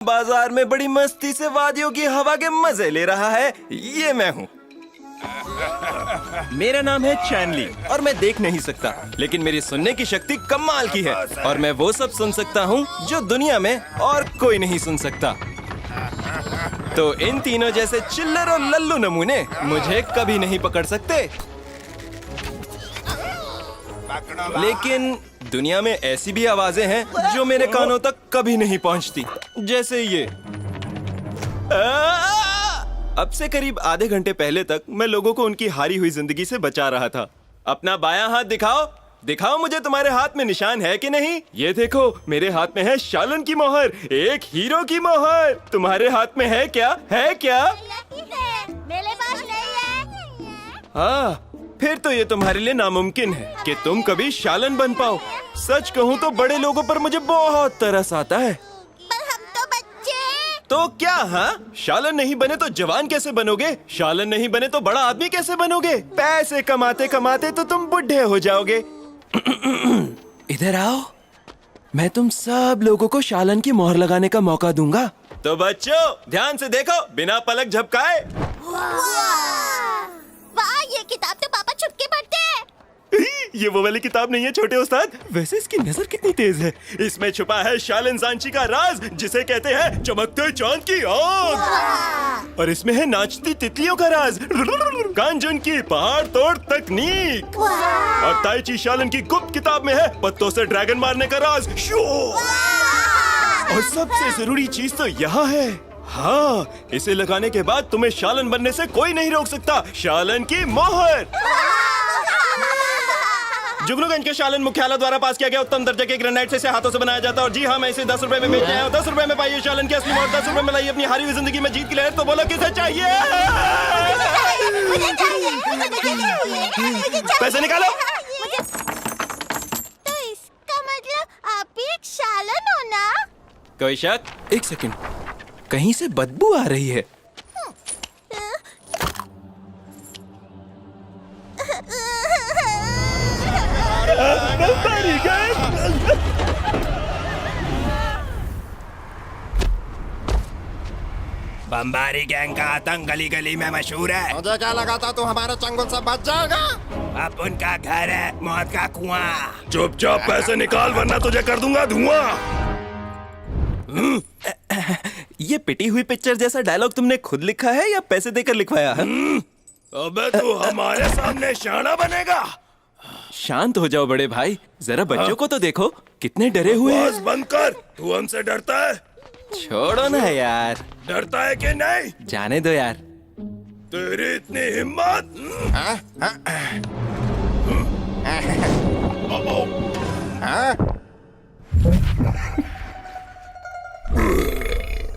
बाजार में बड़ी मस्ती से वादियों की हवा के मजे ले रहा है, ये मैं हूँ। मेरा नाम है चैनली और मैं देख नहीं सकता, लेकिन मेरी सुनने की शक्ति कमाल की है और मैं वो सब सुन सकता हूँ जो दुनिया में और कोई नहीं सुन सकता। तो इन तीनों जैसे चिल्लर और लल्लू नमूने मुझे कभी नहीं पकड़ सकते। लेकिन दुनिया में ऐसी भी आवाजें हैं जो मेरे कानों तक कभी नहीं पहुंचती, जैसे ये। अब से करीब आधे घंटे पहले तक मैं लोगों को उनकी हारी हुई जिंदगी से बचा रहा था। अपना बायां हाथ दिखाओ, दिखाओ मुझे तुम्हारे हाथ में निशान है कि नहीं। ये देखो, मेरे हाथ में है शालन की मोहर, एक हीरो की मोहर। तुम्हारे हाथ में है क्या? है क्या? मेरे पास नहीं है। हाँ, फिर तो ये तुम्हारे लिए नामुमकिन है कि तुम कभी शालन बन पाओ। सच कहूँ तो बड़े लोगों पर मुझे बहुत तरस आता है। पर हम तो बच्चे। तो क्या? हाँ, शालन नहीं बने तो जवान कैसे बनोगे? शालन नहीं बने तो बड़ा आदमी कैसे बनोगे? पैसे कमाते कमाते तो तुम बुढ़े हो जाओगे। इधर आओ, मैं तुम सब लोगों को शालन की मोहर लगाने का मौका दूंगा। तो बच्चों ध्यान से देखो, बिना पलक झपकाए। वाह, ये किताब तो पापा छुप के पढ़ते हैं। ये वो वाली किताब नहीं है छोटे उस्ताद। वैसे इसकी नजर कितनी तेज है। इसमें छुपा है शालन सांची का राज, जिसे कहते हैं चमकते चांद की आग। और इसमें है नाचती तितलियों का राज, कांजन की पहाड़ तोड़ तकनीक। और ताइची शालन की गुप्त किताब में है पत्तों से ड्रैगन मारने का राज। और सबसे जरूरी चीज तो यहाँ है, हाँ, इसे लगाने के बाद तुम्हें शालन बनने से कोई नहीं रोक सकता। शालन की मोहर। जुगनूगंज के शालन मुख्यालय द्वारा पास किया गया उत्तम दर्जे के ग्रेनाइट से इसे हाथों से बनाया जाता है। और जी हाँ, मैं इसे 10 रुपए में बेचने आया हूँ। 10 रुपए में पाइए शालन की असली मोहर। 10 रुपए में लाइए अपनी हारी हुई जिंदगी में जीत की लहर। तो बोलो किसे चाहिए? पैसे निकालो। तो इसका मतलब आप भी एक शालन हो ना? कोई शक? एक सेकंड, कहीं से बदबू आ रही है। बम्बारी गैंग का आतंक गली गली में मशहूर है। मुझे क्या लगा था तू हमारे चंगुल से बच जाएगा। अब उनका घर है मौत का कुआं। चुपचाप पैसे निकाल वरना तुझे कर दूंगा धुआं। ये पिटी हुई पिक्चर जैसा डायलॉग तुमने खुद लिखा है या पैसे देकर लिखवाया है? अबे तू हमारे सामने शाना बनेगा। शांत हो जाओ बड़े भाई, जरा बच्चों को तो देखो, कितने डरे हुए हैं। बस बंद कर, तू हमसे डरता है? छोड़ो ना यार। डरता है कि नहीं? जाने दो यार। तेरी इतनी हिम्मत?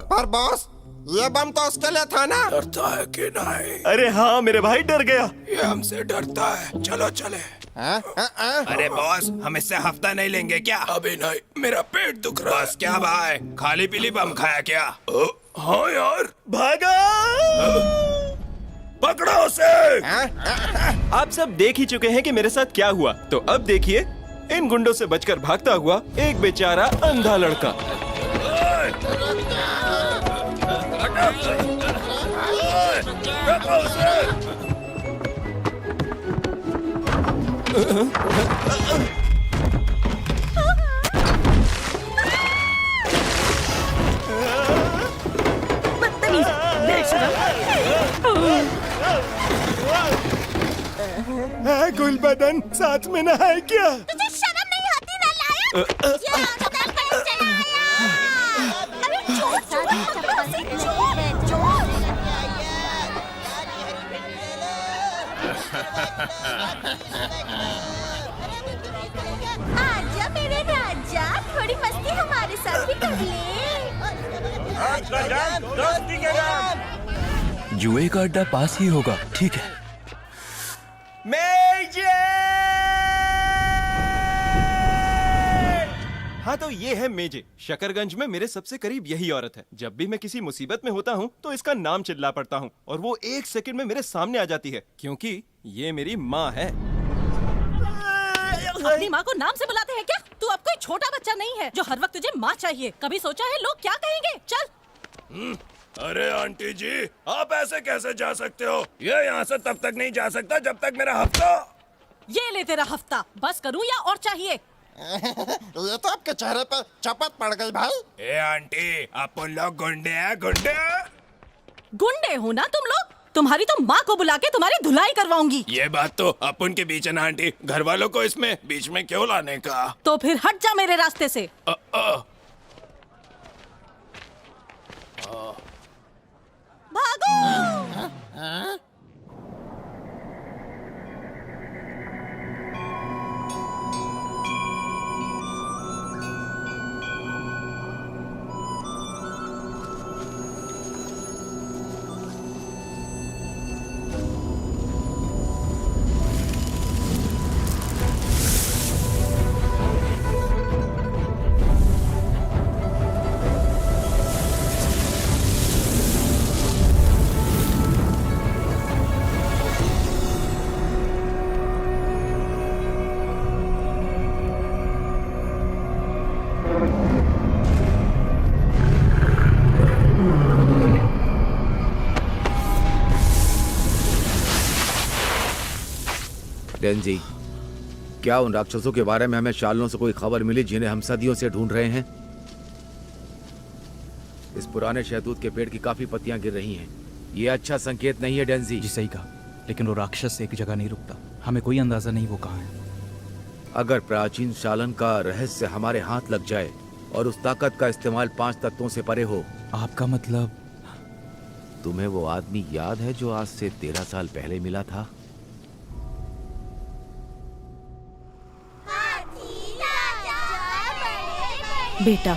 पर बॉस, ये बम तो उसके लिए था ना। डरता है कि नहीं? अरे हाँ मेरे भाई, डर गया। ये हमसे डरता है। चलो चले। अरे बॉस, हम इससे हफ्ता नहीं लेंगे क्या? अभी नहीं, मेरा पेट दुख रहा है। बस क्या भाई, खाली पीली बम खाया क्या? हाँ यार। भागा! पकड़ो उसे। आप सब देख ही चुके हैं कि मेरे साथ क्या हुआ, तो अब देखिए इन गुंडों से बचकर भागता हुआ एक बेचारा अंधा लड़का। गुलबदन साथ में ना है क्या? तुझे शर्म नहीं आती ना लायक? ये चुड़ैल कहीं से आया? अरे चोर आजा मेरे राजा, थोड़ी मस्ती हमारे साथ भी कर ले। जुए का अड्डा पास ही होगा, ठीक है। हाँ तो ये है मेजे। शकरगंज में मेरे सबसे करीब यही औरत है। जब भी मैं किसी मुसीबत में होता हूँ तो इसका नाम चिल्ला पड़ता हूँ और वो 1 सेकंड में मेरे सामने आ जाती है, क्योंकि ये मेरी माँ है। अपनी माँ को नाम से बुलाते हैं क्या? तू अब कोई छोटा बच्चा नहीं है जो हर वक्त तुझे माँ चाहिए। कभी सोचा है लोग क्या कहेंगे? चल। अरे आंटी जी, आप ऐसे कैसे जा सकते हो? ये यहाँ से तब तक नहीं जा सकता जब तक मेरा हफ्ता। ये ले तेरा हफ्ता। बस करूँ या और चाहिए? ये तो आपके चेहरे पे चपत पड़ गई भाई। ए आंटी, आप लोग गुंडे हैं, गुंडे। गुंडे हो ना तुम लोग? तुम्हारी तो माँ को बुला के तुम्हारी धुलाई करवाऊंगी। ये बात तो अपन के बीच है ना आंटी, घर वालों को इसमें बीच में क्यों लाने का? तो फिर हट जा मेरे रास्ते से। भागो। डेंजी, क्या उन राक्षसों के बारे में हमें शालनों से कोई खबर मिली जिन्हें हम सदियों से ढूंढ रहे हैं? इस पुराने शहतूत के पेड़ की काफी पत्तियां गिर रही हैं। ये अच्छा संकेत नहीं है डेंजी। जी सही कहा, लेकिन वो राक्षस एक जगह नहीं रुकता। हमें कोई अंदाजा नहीं वो कहाँ है। अगर प्राचीन शालन का रहस्य हमारे हाथ लग जाए और उस ताकत का इस्तेमाल 5 तत्वों से परे हो। आपका मतलब? तुम्हें वो आदमी याद है जो आज से 13 साल पहले मिला था? बेटा,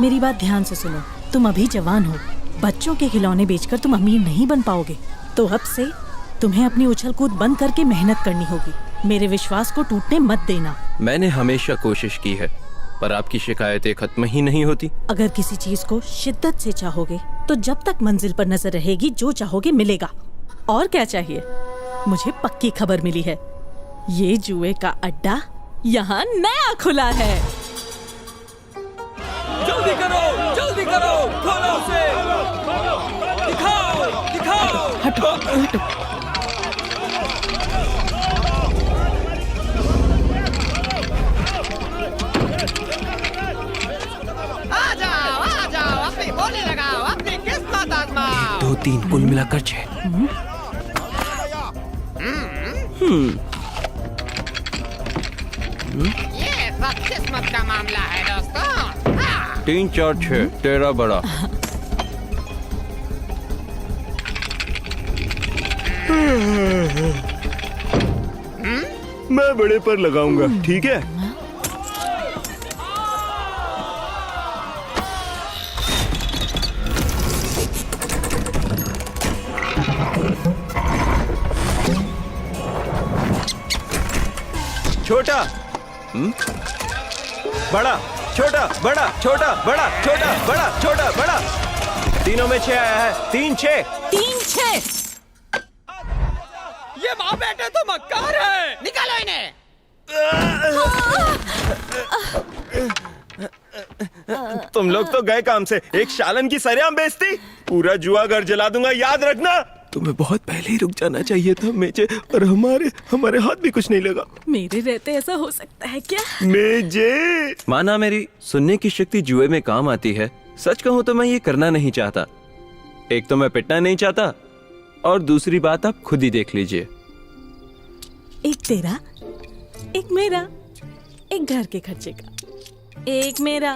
मेरी बात ध्यान से सुनो। तुम अभी जवान हो। बच्चों के खिलौने बेचकर तुम अमीर नहीं बन पाओगे। तो अब से तुम्हें अपनी उछल कूद बंद करके मेहनत करनी होगी। मेरे विश्वास को टूटने मत देना। मैंने हमेशा कोशिश की है, पर आपकी शिकायतें खत्म ही नहीं होती। अगर किसी चीज को शिद्दत से चाहोगे तो जब तक मंजिल पर नजर रहेगी जो चाहोगे मिलेगा। और क्या चाहिए? मुझे पक्की खबर मिली है, ये जुए का अड्डा यहाँ नया खुला है। जल्दी करो, जल्दी करो, खोलो उसे, दिखाओ, दिखाओ। हटो, हटो। आ जाओ, अपनी बोली लगाओ, अपनी किस्मत आजमाओ। 2, 3 कुल मिलाकर 6। ये सब किस्मत का मामला है दोस्तों। 3, 4, 6 तेरा बड़ा। मैं बड़े पर लगाऊंगा, ठीक है? छोटा, बड़ा, छोटा, बड़ा, छोटा, बड़ा, छोटा, बड़ा, छोटा, बड़ा। तीनों में 6 आया है। 3, 6। 3, 6। ये माँ बेटे तो मक्कार है, निकालो इन्हें। तुम लोग तो गए काम से। एक शालन की सरेआम बेइज्जती। पूरा जुआ घर जला दूंगा, याद रखना। तुम्हें बहुत पहले ही रुक जाना चाहिए था मेजे, और हमारे हाथ भी कुछ नहीं लगा। मेरे रहते ऐसा हो सकता है क्या? मेजे, माना मेरी सुनने की शक्ति जुए में काम आती है। सच कहूँ तो मैं ये करना नहीं चाहता। एक तो मैं पिटना नहीं चाहता, और दूसरी बात आप खुद ही देख लीजिए। एक तेरा, एक मेरा, एक घर के खर्चे का। एक मेरा,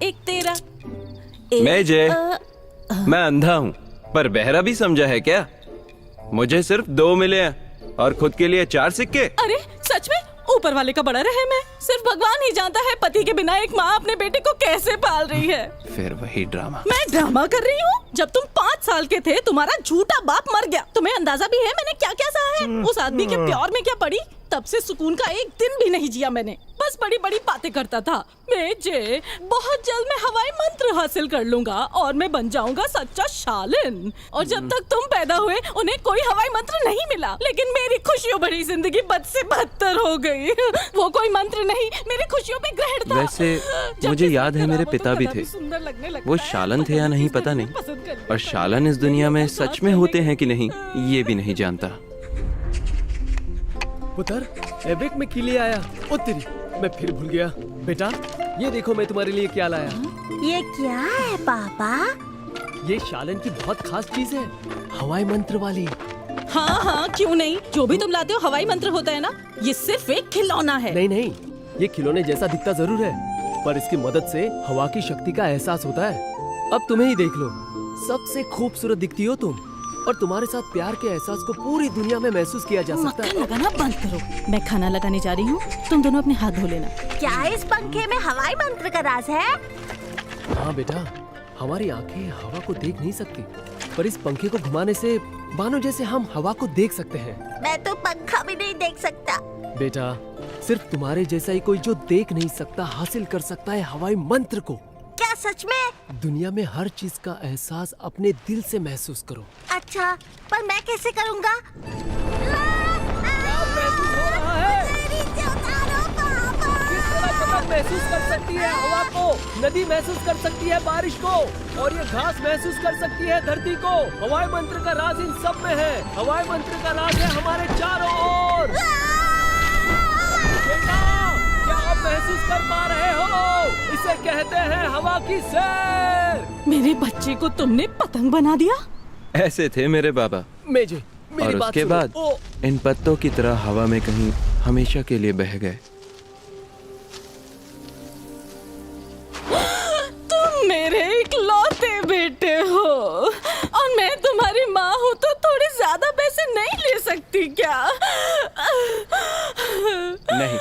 एक तेरा, एक मेजे, मैं अंधा हूँ पर बहरा भी समझा है क्या? मुझे सिर्फ 2 मिले हैं और खुद के लिए 4 सिक्के। अरे सच में? ऊपर वाले का बड़ा रहम है। सिर्फ भगवान ही जानता है पति के बिना एक माँ अपने बेटे को कैसे पाल रही है। फिर वही ड्रामा। मैं ड्रामा कर रही हूँ? जब तुम 5 5 साल के थे तुम्हारा झूठा बाप मर गया। तुम्हें अंदाजा भी है मैंने क्या क्या सहा है? उस आदमी के प्यार में क्या पड़ी, तब से सुकून का एक दिन भी नहीं जिया मैंने। बस बड़ी बड़ी बातें करता था। मेजे, बहुत जल्द मैं हवाई मंत्र हासिल कर लूंगा और मैं बन जाऊंगा सच्चा शालिन। और जब तक तुम पैदा हुए उन्हें कोई हवाई मंत्र नहीं मिला, लेकिन मेरी खुशियों भरी जिंदगी बद से बदतर हो गई। वो कोई मंत्र नहीं, मेरी खुशियों पे ग्रहण था। वैसे मुझे याद है मेरे पिता भी थे। वो शालन थे या नहीं पता नहीं, और शालन इस दुनिया में सच में होते हैं कि नहीं ये भी नहीं जानता। पुत्र, एवेक में के लिए आया। ओ तेरी, मैं फिर भूल गया। बेटा, ये देखो मैं तुम्हारे लिए क्या लाया। ये क्या है पापा? ये शालन की बहुत खास चीज है, हवाई मंत्र वाली। हाँ हाँ, क्यों नहीं, जो भी तुम लाते हो हवाई मंत्र होता है ना। ये सिर्फ एक खिलौना है। नहीं नहीं, ये खिलौने जैसा दिखता जरूर है, पर इसकी मदद से हवा की शक्ति का एहसास होता है। अब तुम्हें ही देख लो, सबसे खूबसूरत दिखती हो तुम, और तुम्हारे साथ प्यार के एहसास को पूरी दुनिया में महसूस किया जा सकता है। मक्खन लगाना बंद करो, मैं खाना लगाने जा रही हूँ, तुम दोनों अपने हाथ धो लेना। क्या इस पंखे में हवाई मंत्र का राज है? हाँ बेटा, हमारी आंखें हवा को देख नहीं सकती, पर इस पंखे को घुमाने से मानो जैसे हम हवा को देख सकते हैं। मैं तो पंखा भी नहीं देख सकता। बेटा, सिर्फ तुम्हारे जैसा ही कोई जो देख नहीं सकता हासिल कर सकता है हवाई मंत्र को। क्या सच में? दुनिया में हर चीज का एहसास अपने दिल से महसूस करो। अच्छा, पर मैं कैसे करूँगा? महसूस कर सकती है हवा को, नदी महसूस कर सकती है बारिश को, और ये घास महसूस कर सकती है धरती को। हवाई मंत्र का राज इन सब में है। हवाई मंत्र का राज है हमारे चारों ओर। बेटा, क्या आप महसूस कर पा रहे हो? इसे कहते हैं हवा की सैर। मेरे बच्चे को तुमने पतंग बना दिया। ऐसे थे मेरे बाबा। मेजे, मेरी और बात उसके सुनो। बाद इन पत्तों की तरह हवा में कहीं हमेशा के लिए बह गए। तुम मेरे इकलौते बेटे हो, और मैं तुम्हारी माँ हूँ तो थोड़े ज्यादा पैसे नहीं ले सकती क्या? नहीं।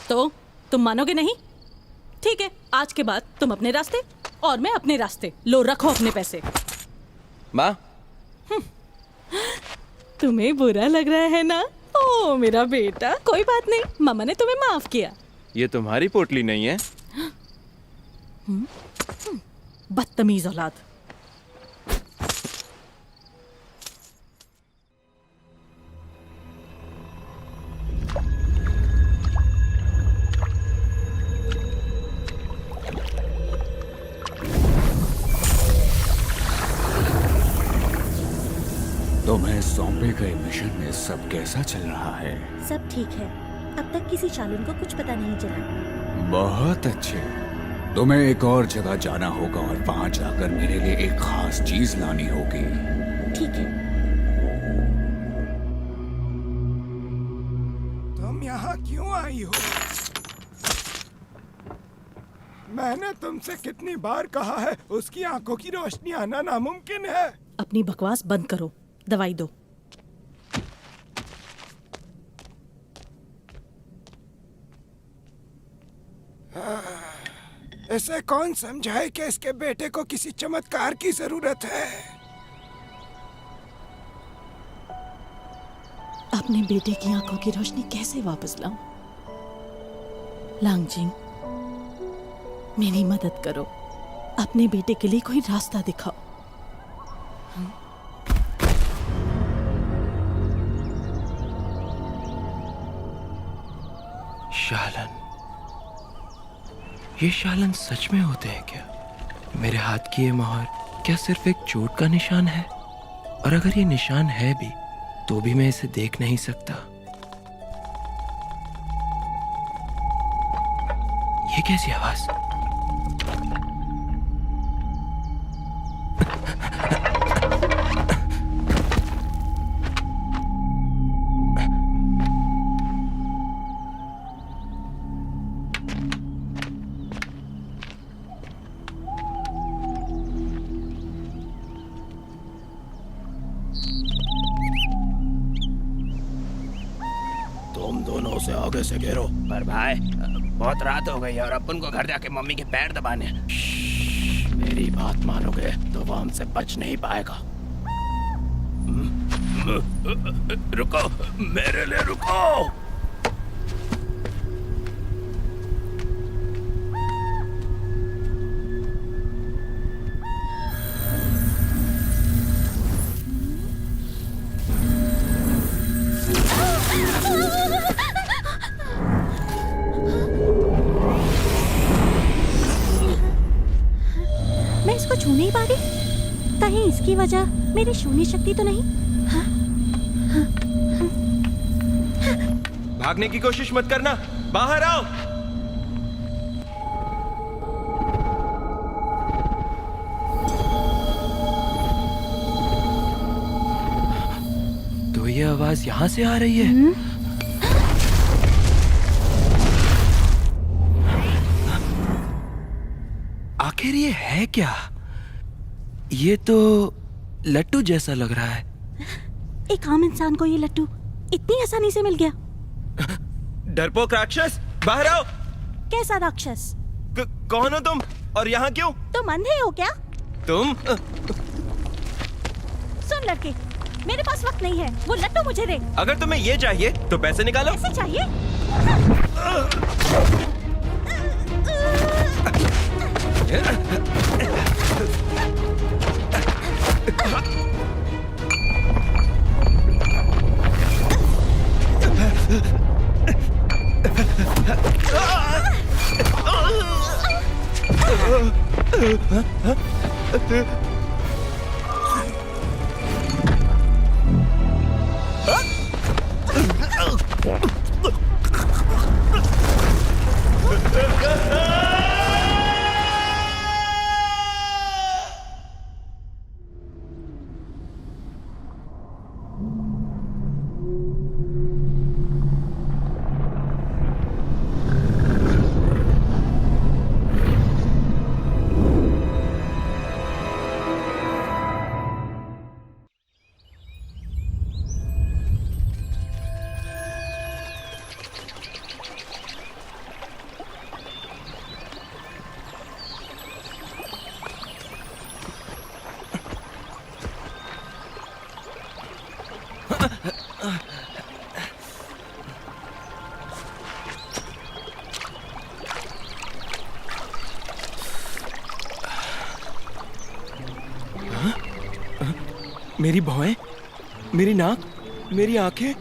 तो तुम मानोगे नहीं? ठीक है, आज के बाद तुम अपने रास्ते और मैं अपने रास्ते। लो रखो अपने पैसे। माँ, तुम्हें बुरा लग रहा है ना? ओ मेरा बेटा, कोई बात नहीं, मामा ने तुम्हें माफ किया। ये तुम्हारी पोटली नहीं है। बदतमीज औलाद। तुम्हें सौंपे गए मिशन में सब कैसा चल रहा है? सब ठीक है, अब तक किसी शालिन को कुछ पता नहीं चला। बहुत अच्छे। तुम्हें एक और जगह जाना होगा और वहां जाकर मेरे लिए एक खास चीज लानी होगी। ठीक है। तुम यहाँ क्यों आई हो? मैंने तुमसे कितनी बार कहा है, उसकी आंखों की रोशनी आना नामुमकिन है। अपनी बकवास बंद करो, दवाई दो। इसे कौन समझाए कि इसके बेटे को किसी चमत्कार की जरूरत है। अपने बेटे की आंखों की रोशनी कैसे वापस लाऊं? लांगजिंग, मेरी मदद करो, अपने बेटे के लिए कोई रास्ता दिखाओ। शालन, ये शालन सच में होते हैं क्या? मेरे हाथ की ये मोहर क्या सिर्फ एक चोट का निशान है? और अगर ये निशान है भी तो भी मैं इसे देख नहीं सकता। ये कैसी आवाज? तुम दोनों उसे आगे से घेरो। पर भाई, बहुत रात हो गई है और अपन को घर जाके मम्मी के पैर दबाने हैं। मेरी बात मानोगे तो वो हमसे बच नहीं पाएगा। रुको, मेरे लिए रुको। मैं इसको छू नहीं पा रही। कहीं इसकी वजह मेरी शून्य शक्ति तो नहीं? भागने की कोशिश मत करना, बाहर आओ। तो ये आवाज यहाँ से आ रही है। आखिर ये है क्या? ये तो लट्टू जैसा लग रहा है। एक आम इंसान को ये लट्टू इतनी आसानी से मिल गया। डरपोक राक्षस, बाहर आओ। कैसा राक्षस? कौन हो तुम और यहाँ क्यों? तुम अंधे हो क्या? तुम सुन लड़के, मेरे पास वक्त नहीं है, वो लट्टू मुझे दे। अगर तुम्हें ये चाहिए तो पैसे निकालो। पैसे चाहिए? मेरी भौहें, मेरी नाक, मेरी आंखें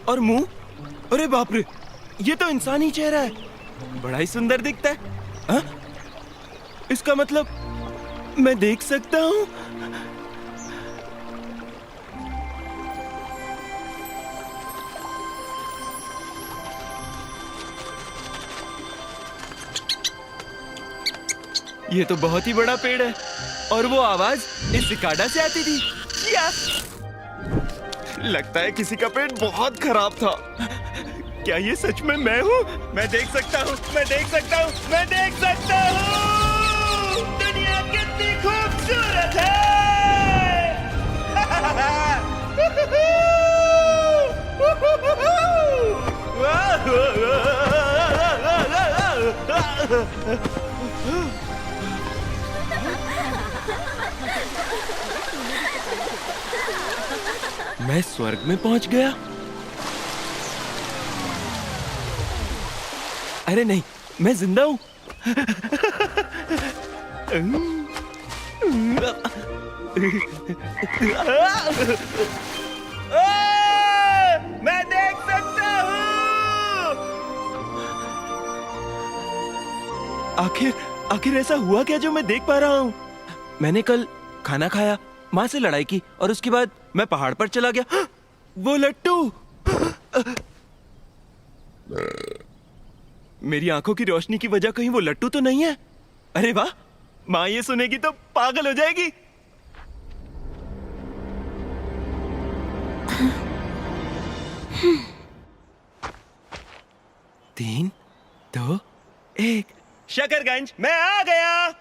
और मुंह। अरे बाप रे, ये तो इंसानी चेहरा है। बड़ा ही सुंदर दिखता है। हा? इसका मतलब मैं देख सकता हूँ? ये तो बहुत ही बड़ा पेड़ है और वो आवाज इस सिकाडा से आती थी। क्या? लगता है किसी का पेट बहुत खराब था। क्या ये सच में मैं हूँ? मैं देख सकता हूँ, मैं देख सकता हूँ, मैं देख सकता हूँ। दुनिया कितनी खूबसूरत है। मैं स्वर्ग में पहुंच गया। अरे नहीं, मैं जिंदा हूं। मैं देख सकता हूं। आखिर ऐसा हुआ क्या जो मैं देख पा रहा हूं? मैंने कल खाना खाया, माँ से लड़ाई की और उसके बाद मैं पहाड़ पर चला गया। वो लट्टू। मेरी आंखों की रोशनी की वजह कहीं वो लट्टू तो नहीं है? अरे वाह, माँ ये सुनेगी तो पागल हो जाएगी। तीन, दो, एक। शकरगंज, मैं आ गया।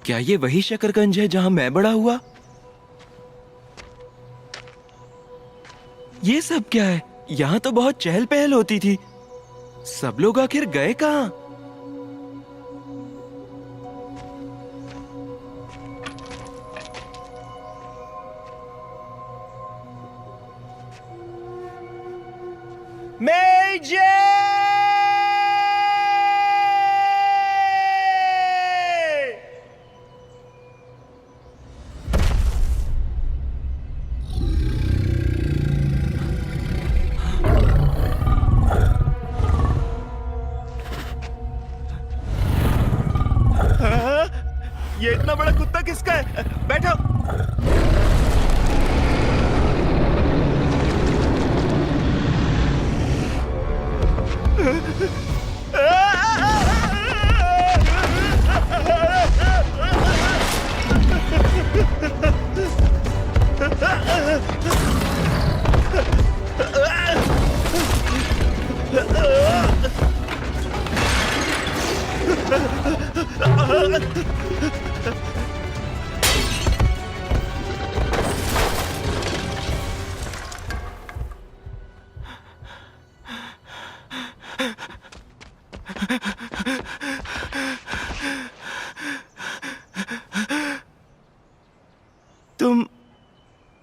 क्या ये वही शकरगंज है जहां मैं बड़ा हुआ? ये सब क्या है? यहाँ तो बहुत चहल पहल होती थी। सब लोग आखिर गए कहाँ? ये इतना बड़ा कुत्ता किसका है? बैठो।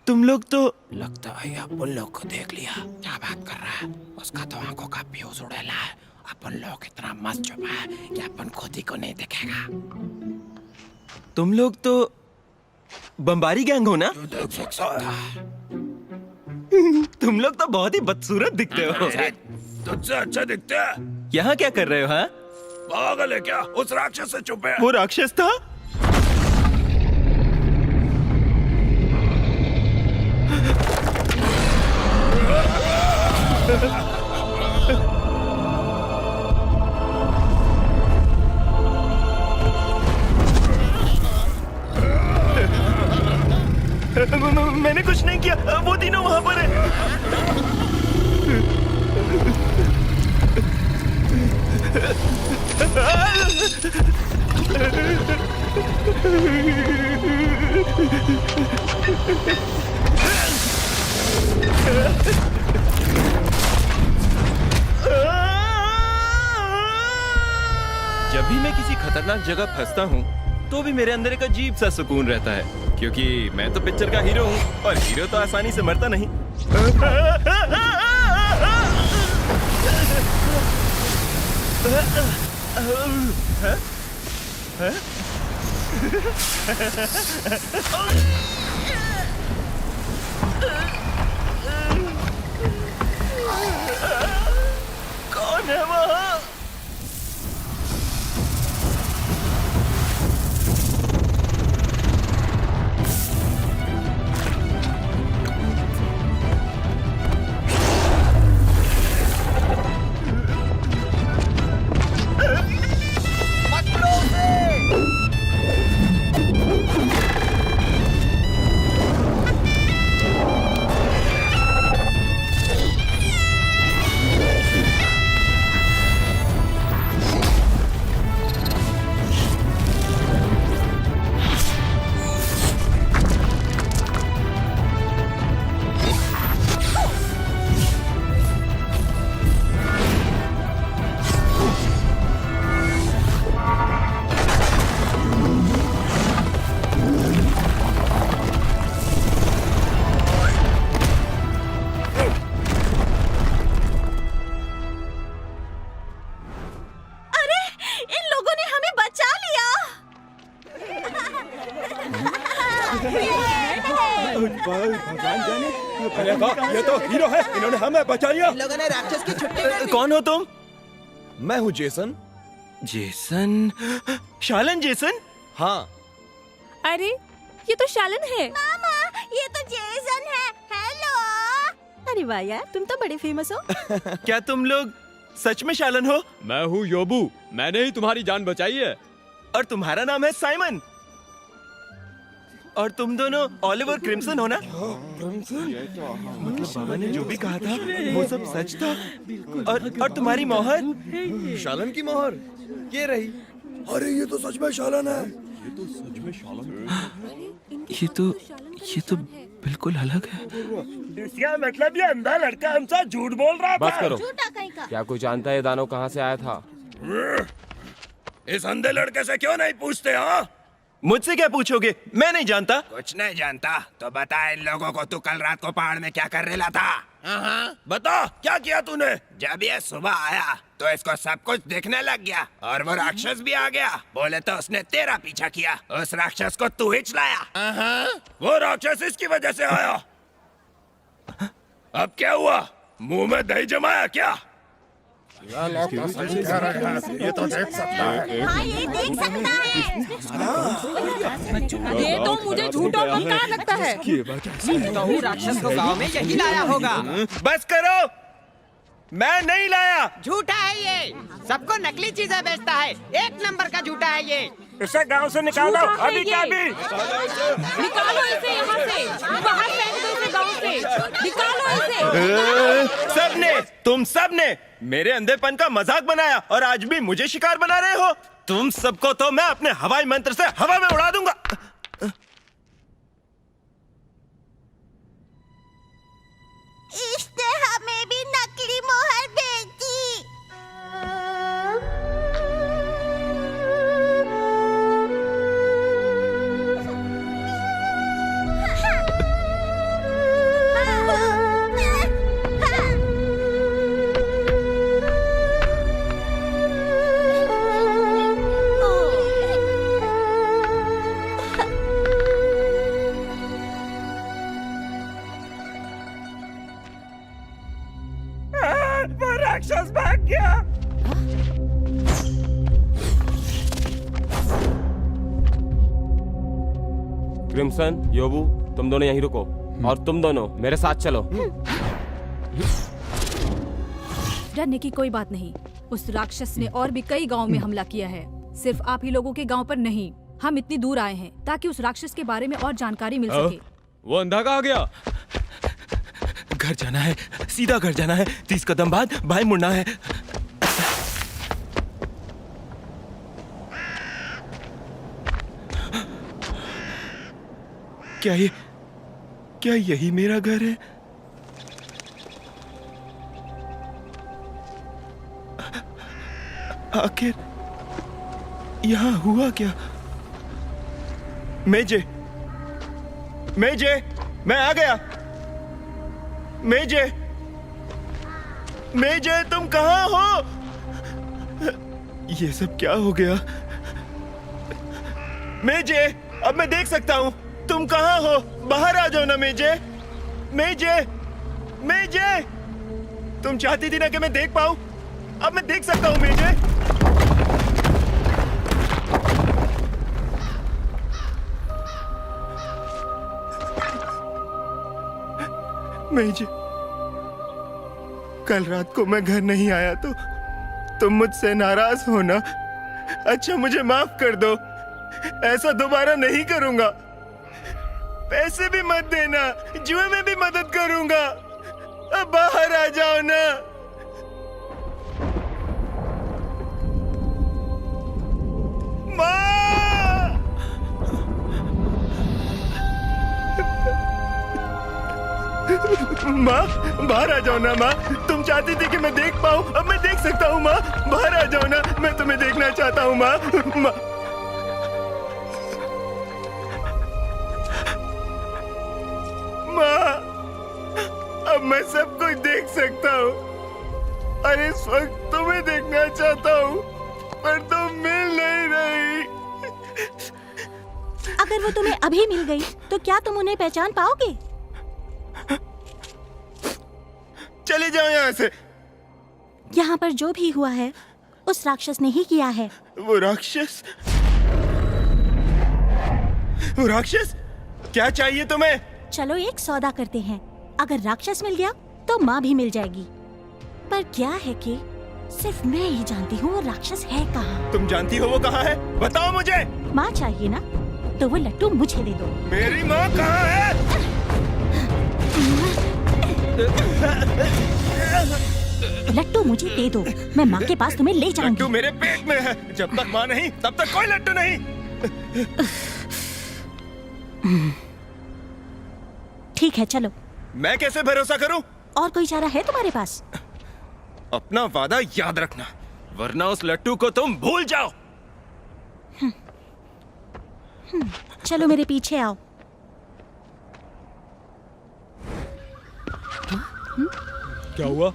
तुम लोग तो लगता है अपन लोग को देख लिया। क्या बात कर रहा है? उसका तो आंखों का फ्यूज उड़ेला है। अपन लोग इतना मस्त छुपा है कि अपन खुद ही को नहीं देखेगा। तुम लोग तो बम्बारी गैंग हो ना? देख सकता है। तुम लोग तो बहुत ही बदसूरत दिखते हो। तुझसे अच्छा दिखते हैं। यहाँ क्या कर रहे हो? हाँ, पागल है क्या? उस राक्षस से छुपे। वो राक्षस था? मैंने कुछ नहीं किया। वो तीनों वहां पर है। जब भी मैं किसी खतरनाक जगह फंसता हूँ तो भी मेरे अंदर एक अजीब सा सुकून रहता है, क्योंकि मैं तो पिक्चर का हीरो हूँ और हीरो तो आसानी से मरता नहीं। कौन है वहाँ? अरे वाह, ये तो हीरो है। इन्होंने हमें बचा लिया। इन लोगों ने राक्षस की छुट्टी कर दी। कौन हो तुम? मैं हूँ जेसन। जेसन? शालन जेसन? हाँ। अरे ये तो शालन है। मामा ये तो जेसन है। हेलो। अरे वाह यार, तुम तो बड़े फेमस हो। क्या तुम लोग सच में शालन हो? मैं हूँ योबू, मैंने ही तुम्हारी जान बचाई है। और तुम्हारा नाम है साइमन। और तुम दोनों ऑलिवर क्रिम्सन हो ना? मतलब बाबा ने जो भी कहा था वो सब सच था। और तुम्हारी मोहर? शालन की मोहर ये रही। अरे ये तो सच में शालन है। ये तो बिल्कुल अलग है। इसका मतलब ये अंधा लड़का हमसे झूठ बोल रहा था। बस करो। झूठा कहीं का। क्या कोई जानता है दानव कहाँ से आया था? इस अंधे लड़के से क्यों नहीं पूछते? हाँ, मुझसे क्या पूछोगे? मैं नहीं जानता। कुछ नहीं जानता तो बता इन लोगों को तू कल रात को पहाड़ में क्या कर रहा था? बता क्या किया तूने? जब ये सुबह आया तो इसको सब कुछ दिखने लग गया और वो राक्षस भी आ गया। बोले तो उसने तेरा पीछा किया। उस राक्षस को तू ही चलाया। वो राक्षस इसकी वजह से आया। अब क्या हुआ? मुंह में दही जमाया क्या? ये तो देख सकता है। हाँ ये देख सकता है। ये तो मुझे झूठा मक्कार लगता है। तो राक्षस को गांव में यही लाया होगा। बस करो, मैं नहीं लाया। झूठा है ये, सबको नकली चीजें बेचता है। एक नंबर का झूठा है ये। इसे गांव से निकाल दो झूठा है अभी क्या ये। भी। निकालो इसे यहाँ से, बाहर फेंक दो इसे गाँव से। निकालो इसे। सबने, तुम सबने मेरे अंधेपन का मजाक बनाया और आज भी मुझे शिकार बना रहे हो। तुम सबको तो मैं अपने हवाई मंत्र से हवा में उड़ा दूंगा। इसने हमें भी नकली मोहर बेची। वो राक्षस भाग गया। क्रिम्सन, योबू, तुम दोनों यहीं रुको और तुम दोनों मेरे साथ चलो। डरने की कोई बात नहीं। उस राक्षस ने और भी कई गांव में हमला किया है, सिर्फ आप ही लोगों के गांव पर नहीं। हम इतनी दूर आए हैं ताकि उस राक्षस के बारे में और जानकारी मिल सके। वो अंधा कहाँ गया? घर जाना है, सीधा घर जाना है। 30 कदम बाद बाएं मुड़ना है। क्या यही मेरा घर है? आखिर यहाँ हुआ क्या? मेजे, मैं आ गया। मेजे, तुम कहाँ हो? ये सब क्या हो गया? मेजे, अब मैं देख सकता हूँ। तुम कहाँ हो? बाहर आ जाओ ना मेजे। तुम चाहती थी ना कि मैं देख पाऊँ। अब मैं देख सकता हूँ मेजे। मेजे, कल रात को मैं घर नहीं आया तो तुम मुझसे नाराज हो ना? अच्छा मुझे माफ कर दो, ऐसा दोबारा नहीं करूंगा। पैसे भी मत देना, जुए में भी मदद करूंगा। अब बाहर आ जाओ ना। माँ, बाहर आ जाओ ना। माँ, तुम चाहती थी कि मैं देख पाऊँ, अब मैं देख सकता हूँ। माँ, बाहर आ जाओ ना, मैं तुम्हें देखना चाहता हूँ। माँ, अब मैं सब कुछ देख सकता हूँ और इस वक्त तुम्हें देखना चाहता हूँ, पर तुम मिल नहीं रही। अगर वो तुम्हें अभी मिल गई तो क्या तुम उन्हें पहचान पाओगे? चले जाओ यहाँ से। यहाँ पर जो भी हुआ है उस राक्षस ने ही किया है। वो राक्षस? क्या चाहिए तुम्हें? चलो एक सौदा करते हैं। अगर राक्षस मिल गया तो माँ भी मिल जाएगी। पर क्या है कि सिर्फ मैं ही जानती हूँ वो राक्षस है कहाँ। तुम जानती हो वो कहाँ है? बताओ मुझे। माँ चाहिए ना, तो वो लट्टू मुझे दे दो। मेरी माँ कहाँ है? लट्टू मुझे दे दो, मैं माँ के पास तुम्हें ले जाऊंगी। लट्टू मेरे पेट में है। जब तक माँ नहीं तब तक कोई लट्टू नहीं। ठीक है चलो। मैं कैसे भरोसा करूं? और कोई चारा है तुम्हारे पास? अपना वादा याद रखना, वरना उस लट्टू को तुम भूल जाओ। चलो मेरे पीछे आओ। क्या हुआ?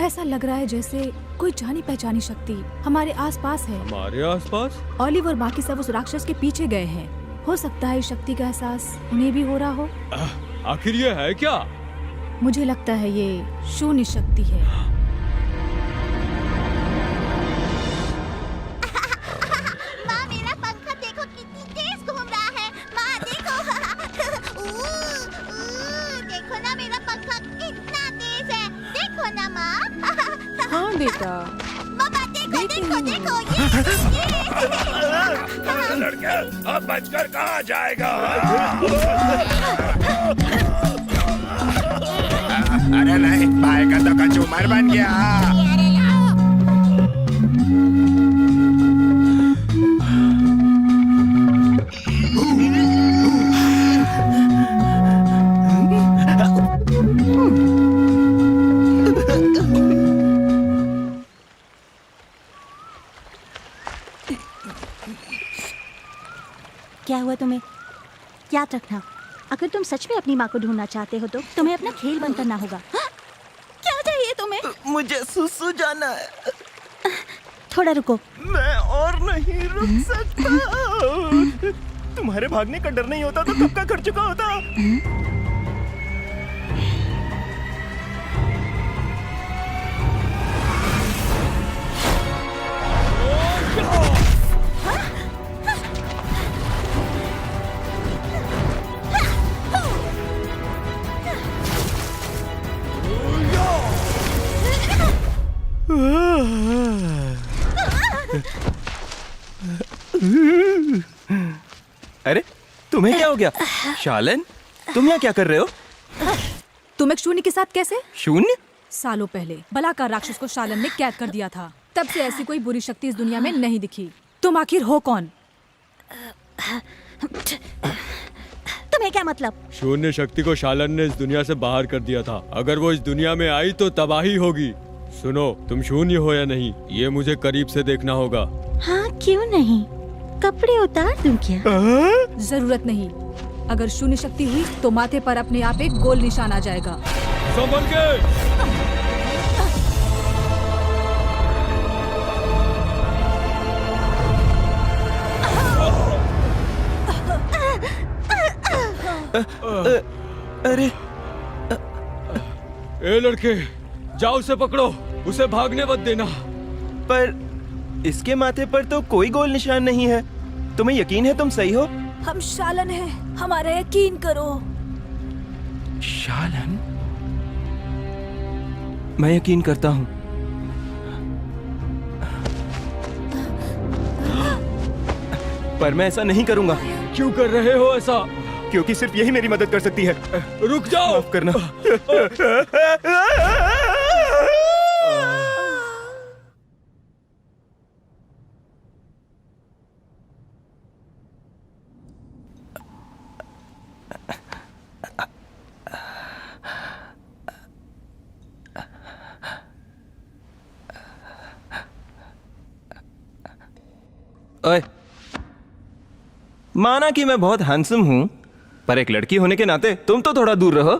ऐसा लग रहा है जैसे कोई जानी पहचानी शक्ति हमारे आसपास है। हमारे आसपास? ऑलिव और बाकी सब उस राक्षस के पीछे गए हैं। हो सकता है इस शक्ति का एहसास उन्हें भी हो रहा हो। आखिर ये है क्या? मुझे लगता है ये शून्य शक्ति है। माँ मेरा पंखा देखो कितनी तेज घूम रहा है। माँ देखो देखो ना मेरा पंखा कितना तेज है। देखो ना माँ। हाँ बेटा। मामा देखो देखो देखो ये लड़के अब बचकर कहाँ जाएगा? अरे नहीं, भाई का तो कंज्यूमर बन गया। क्या हुआ तुम्हें? याद रखना, अगर तुम सच में अपनी माँ को ढूंढना चाहते हो तो तुम्हें अपना खेल बंद करना होगा। क्या चाहिए तुम्हें? मुझे सुसु जाना है। थोड़ा रुको। मैं और नहीं रुक सकता। तुम्हारे भागने का डर नहीं होता तो कब का कर चुका होता। अरे तुम्हें क्या हो गया? शालन, तुम यहाँ क्या कर रहे हो? तुम एक शून्य के साथ कैसे? शून्य? सालों पहले बलाकार राक्षस को शालन ने कैद कर दिया था। तब से ऐसी कोई बुरी शक्ति इस दुनिया में नहीं दिखी। तुम आखिर हो कौन? तुम्हें क्या मतलब? शून्य शक्ति को शालन ने इस दुनिया से बाहर कर दिया था। अगर वो इस दुनिया में आई तो तबाही होगी। सुनो, तुम शून्य हो या नहीं, ये मुझे करीब से देखना होगा। हाँ क्यों नहीं, कपड़े उतार दूं क्या? जरूरत नहीं। अगर शून्य शक्ति हुई तो माथे पर अपने आप एक गोल निशान आ जाएगा। संभल के। अरे ए लड़के, जाओ उसे पकड़ो, उसे भागने मत देना। पर इसके माथे पर तो कोई गोल निशान नहीं है। तुम्हें यकीन है तुम सही हो? हम शालन हैं, हमारा यकीन करो। शालन? मैं यकीन करता हूँ। पर मैं ऐसा नहीं करूंगा। क्यों कर रहे हो ऐसा? क्योंकि सिर्फ यही मेरी मदद कर सकती है। रुक जाओ। माफ करना। ओए, माना कि मैं बहुत हैंडसम हूं, पर एक लड़की होने के नाते तुम तो थोड़ा दूर रहो।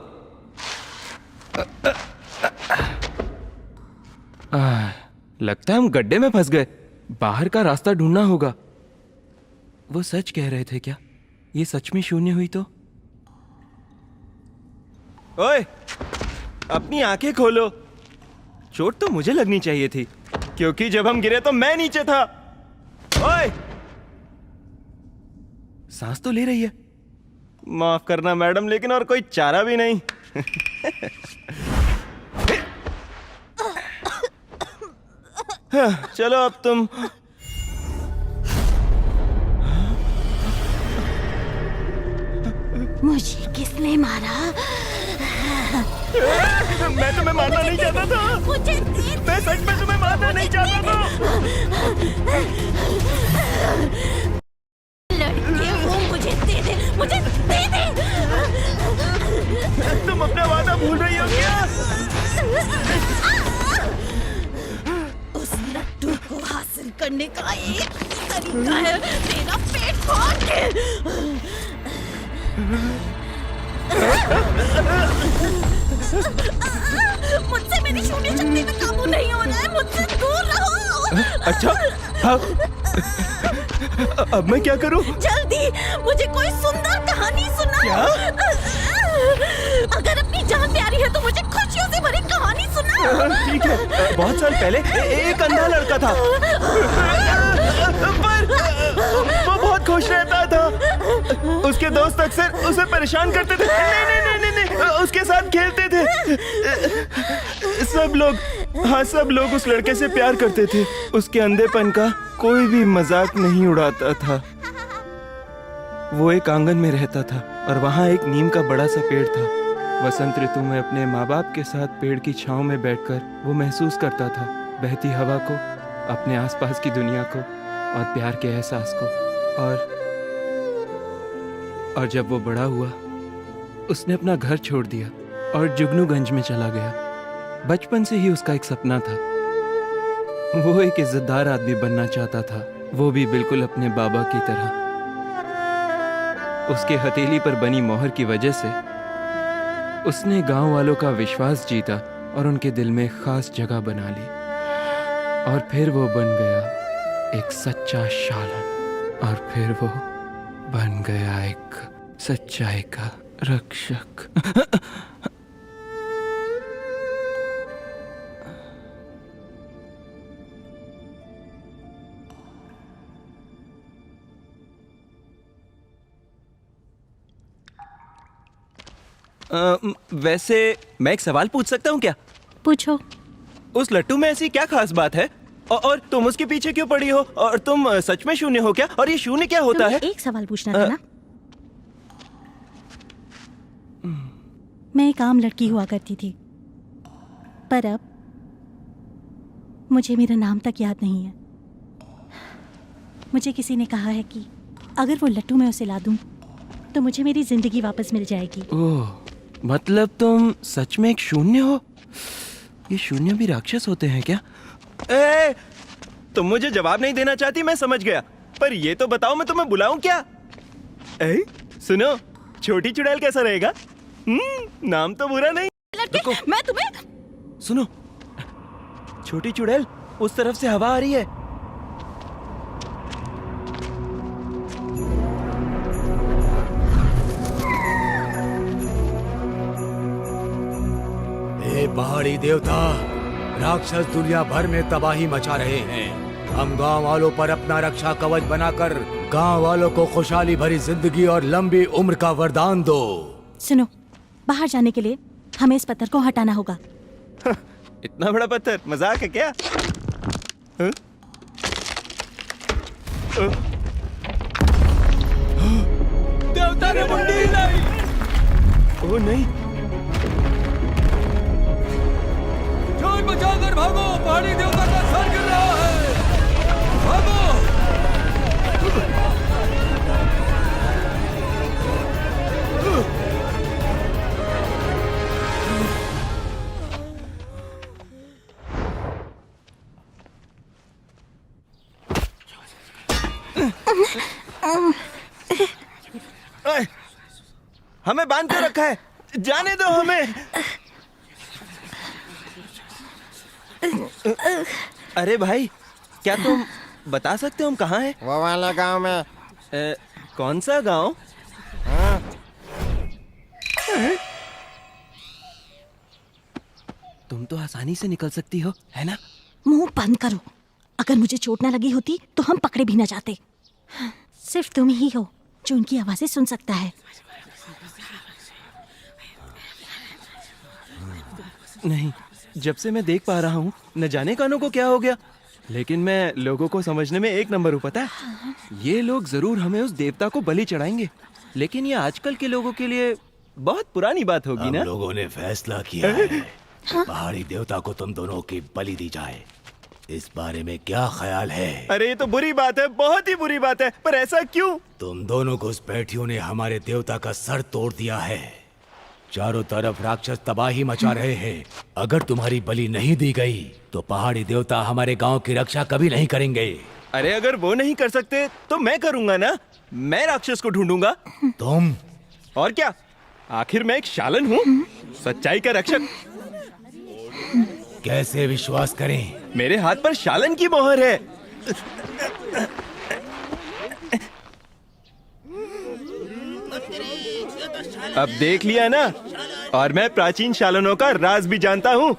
लगता है हम गड्ढे में फंस गए। बाहर का रास्ता ढूंढना होगा। वो सच कह रहे थे क्या? ये सच में शून्य हुई तो? ओए, अपनी आंखें खोलो। चोट तो मुझे लगनी चाहिए थी, क्योंकि जब हम गिरे तो मैं नीचे था। ओए, सांस तो ले रही है। माफ करना मैडम, लेकिन और कोई चारा भी नहीं। चलो अब तुम। मुझे किसने मारा? मैं तुम्हें मारना नहीं चाहता था। मैं सच में तुम्हें मारना नहीं चाहता था। लड़के वो मुझे दे दे, मुझे दे दे। तुम अपना वादा भूल रही हो क्या? उस लट्टू को हासिल करने करने का एक ही तरीका है, तेरा पेट फाड़ के। मुझसे मेरी शून्य शक्ति पे काबू नहीं हो रहा है, मुझसे दूर रहो। अच्छा, अब मैं क्या करूं? जल्दी मुझे कोई सुंदर कहानी सुनाओ। क्या? अगर अपनी जान प्यारी है तो मुझे खुशियों से भरी कहानी सुनाओ। ठीक है। बहुत साल पहले एक अंधा लड़का था, पर वो बहुत खुश रहता था। उसके दोस्त अक्सर उसे परेशान करते थे। नहीं, उसके साथ खेलते थे। सब लोग उस लड़के से प्यार करते थे। उसके अंधेपन का कोई भी मजाक नहीं उड़ाता था। वो एक आंगन में रहता था और वहाँ एक नीम का बड़ा सा पेड़ था। वसंत ऋतु में अपने माँ बाप के साथ पेड़ की छांव में बैठकर वो महसूस करता था बहती हवा को, अपने आसपास की दुनिया को और प्यार के एहसास को। और जब वो बड़ा हुआ, उसने अपना घर छोड़ दिया और जुगनूगंज में चला गया। बचपन से ही उसका एक सपना था। वो एक इज्जतदार आदमी बनना चाहता था, वो भी बिल्कुल अपने बाबा की तरह। उसके हथेली पर बनी मोहर की वजह से उसने गांव वालों का विश्वास जीता और उनके दिल में खास जगह बना ली। और फिर वो बन गया एक सच्चा शालन, और फिर वो बन गया एक सच्चाई का रक्षक। वैसे मैं एक सवाल पूछ सकता हूँ क्या? पूछो। उस लट्टू में ऐसी क्या खास बात है? और तुम उसके पीछे क्यों पड़ी हो? और तुम सच में शून्य हो क्या? और ये शून्य क्या होता है? एक सवाल पूछना था ना। मैं एक आम लड़की हुआ करती थी, पर अब मुझे मेरा नाम तक याद नहीं है। मुझे किसी ने कहा है कि अगर वो लट्टू मैं उसे ला दूं तो मुझे मेरी जिंदगी वापस मिल जाएगी। ओह, मतलब तुम सच में एक शून्य हो? ये शून्य भी राक्षस होते हैं क्या? तुम मुझे जवाब नहीं देना चाहती, मैं समझ गया। पर ये तो बताओ, मैं तुम्हें बुलाऊं क्या? सुनो, छोटी चुड़ैल कैसा रहेगा? नाम तो बुरा नहीं। लड़के, मैं तुम्हें सुनो, छोटी चुड़ैल, उस तरफ से हवा आ रही है। पहाड़ी देवता, राक्षस दुनिया भर में तबाही मचा रहे हैं। हम गांव वालों पर अपना रक्षा कवच बनाकर गांव वालों को खुशहाली भरी जिंदगी और लंबी उम्र का वरदान दो। सुनो, बाहर जाने के लिए हमें इस पत्थर को हटाना होगा। इतना बड़ा पत्थर, मजाक है क्या? देवता ने मुंडी हिलाई। ओह नहीं, जान बचाकर भागो, पहाड़ी देवता का सर गिर रहा है। भागो। हमें बांध कर रखा है, जाने दो हमें। अरे भाई, क्या तुम बता सकते हो हम कहाँ हैं? वो वाले गांव में। कौन सा गांव? तुम तो आसानी से निकल सकती हो, है ना? मुंह बंद करो। अगर मुझे चोट ना लगी होती तो हम पकड़े भी ना जाते। सिर्फ तुम ही हो जो उनकी आवाजें सुन सकता है। नहीं, जब से मैं देख पा रहा हूँ, न जाने कानों को क्या हो गया, लेकिन मैं लोगों को समझने में एक नंबर हूँ, पता है? ये लोग जरूर हमें उस देवता को बलि चढ़ाएंगे, लेकिन ये आजकल के लोगों के लिए बहुत पुरानी बात होगी ना? लोगों ने फैसला किया है पहाड़ी देवता को तुम दोनों की बलि दी जाए। इस बारे में क्या ख्याल है? अरे ये तो बुरी बात है, बहुत ही बुरी बात है, पर ऐसा क्यों? तुम दोनों घुसपैठियों ने हमारे देवता का सर तोड़ दिया है। चारों तरफ राक्षस तबाही मचा रहे हैं। अगर तुम्हारी बलि नहीं दी गई तो पहाड़ी देवता हमारे गांव की रक्षा कभी नहीं करेंगे। अरे अगर वो नहीं कर सकते तो मैं करूंगा ना। मैं राक्षस को ढूंढूंगा। तुम? और क्या, आखिर मैं एक शालन हूँ, सच्चाई का रक्षक। कैसे विश्वास करें? मेरे हाथ पर शालन की मोहर है। अब देख लिया ना, और मैं प्राचीन शालनों का राज भी जानता हूँ,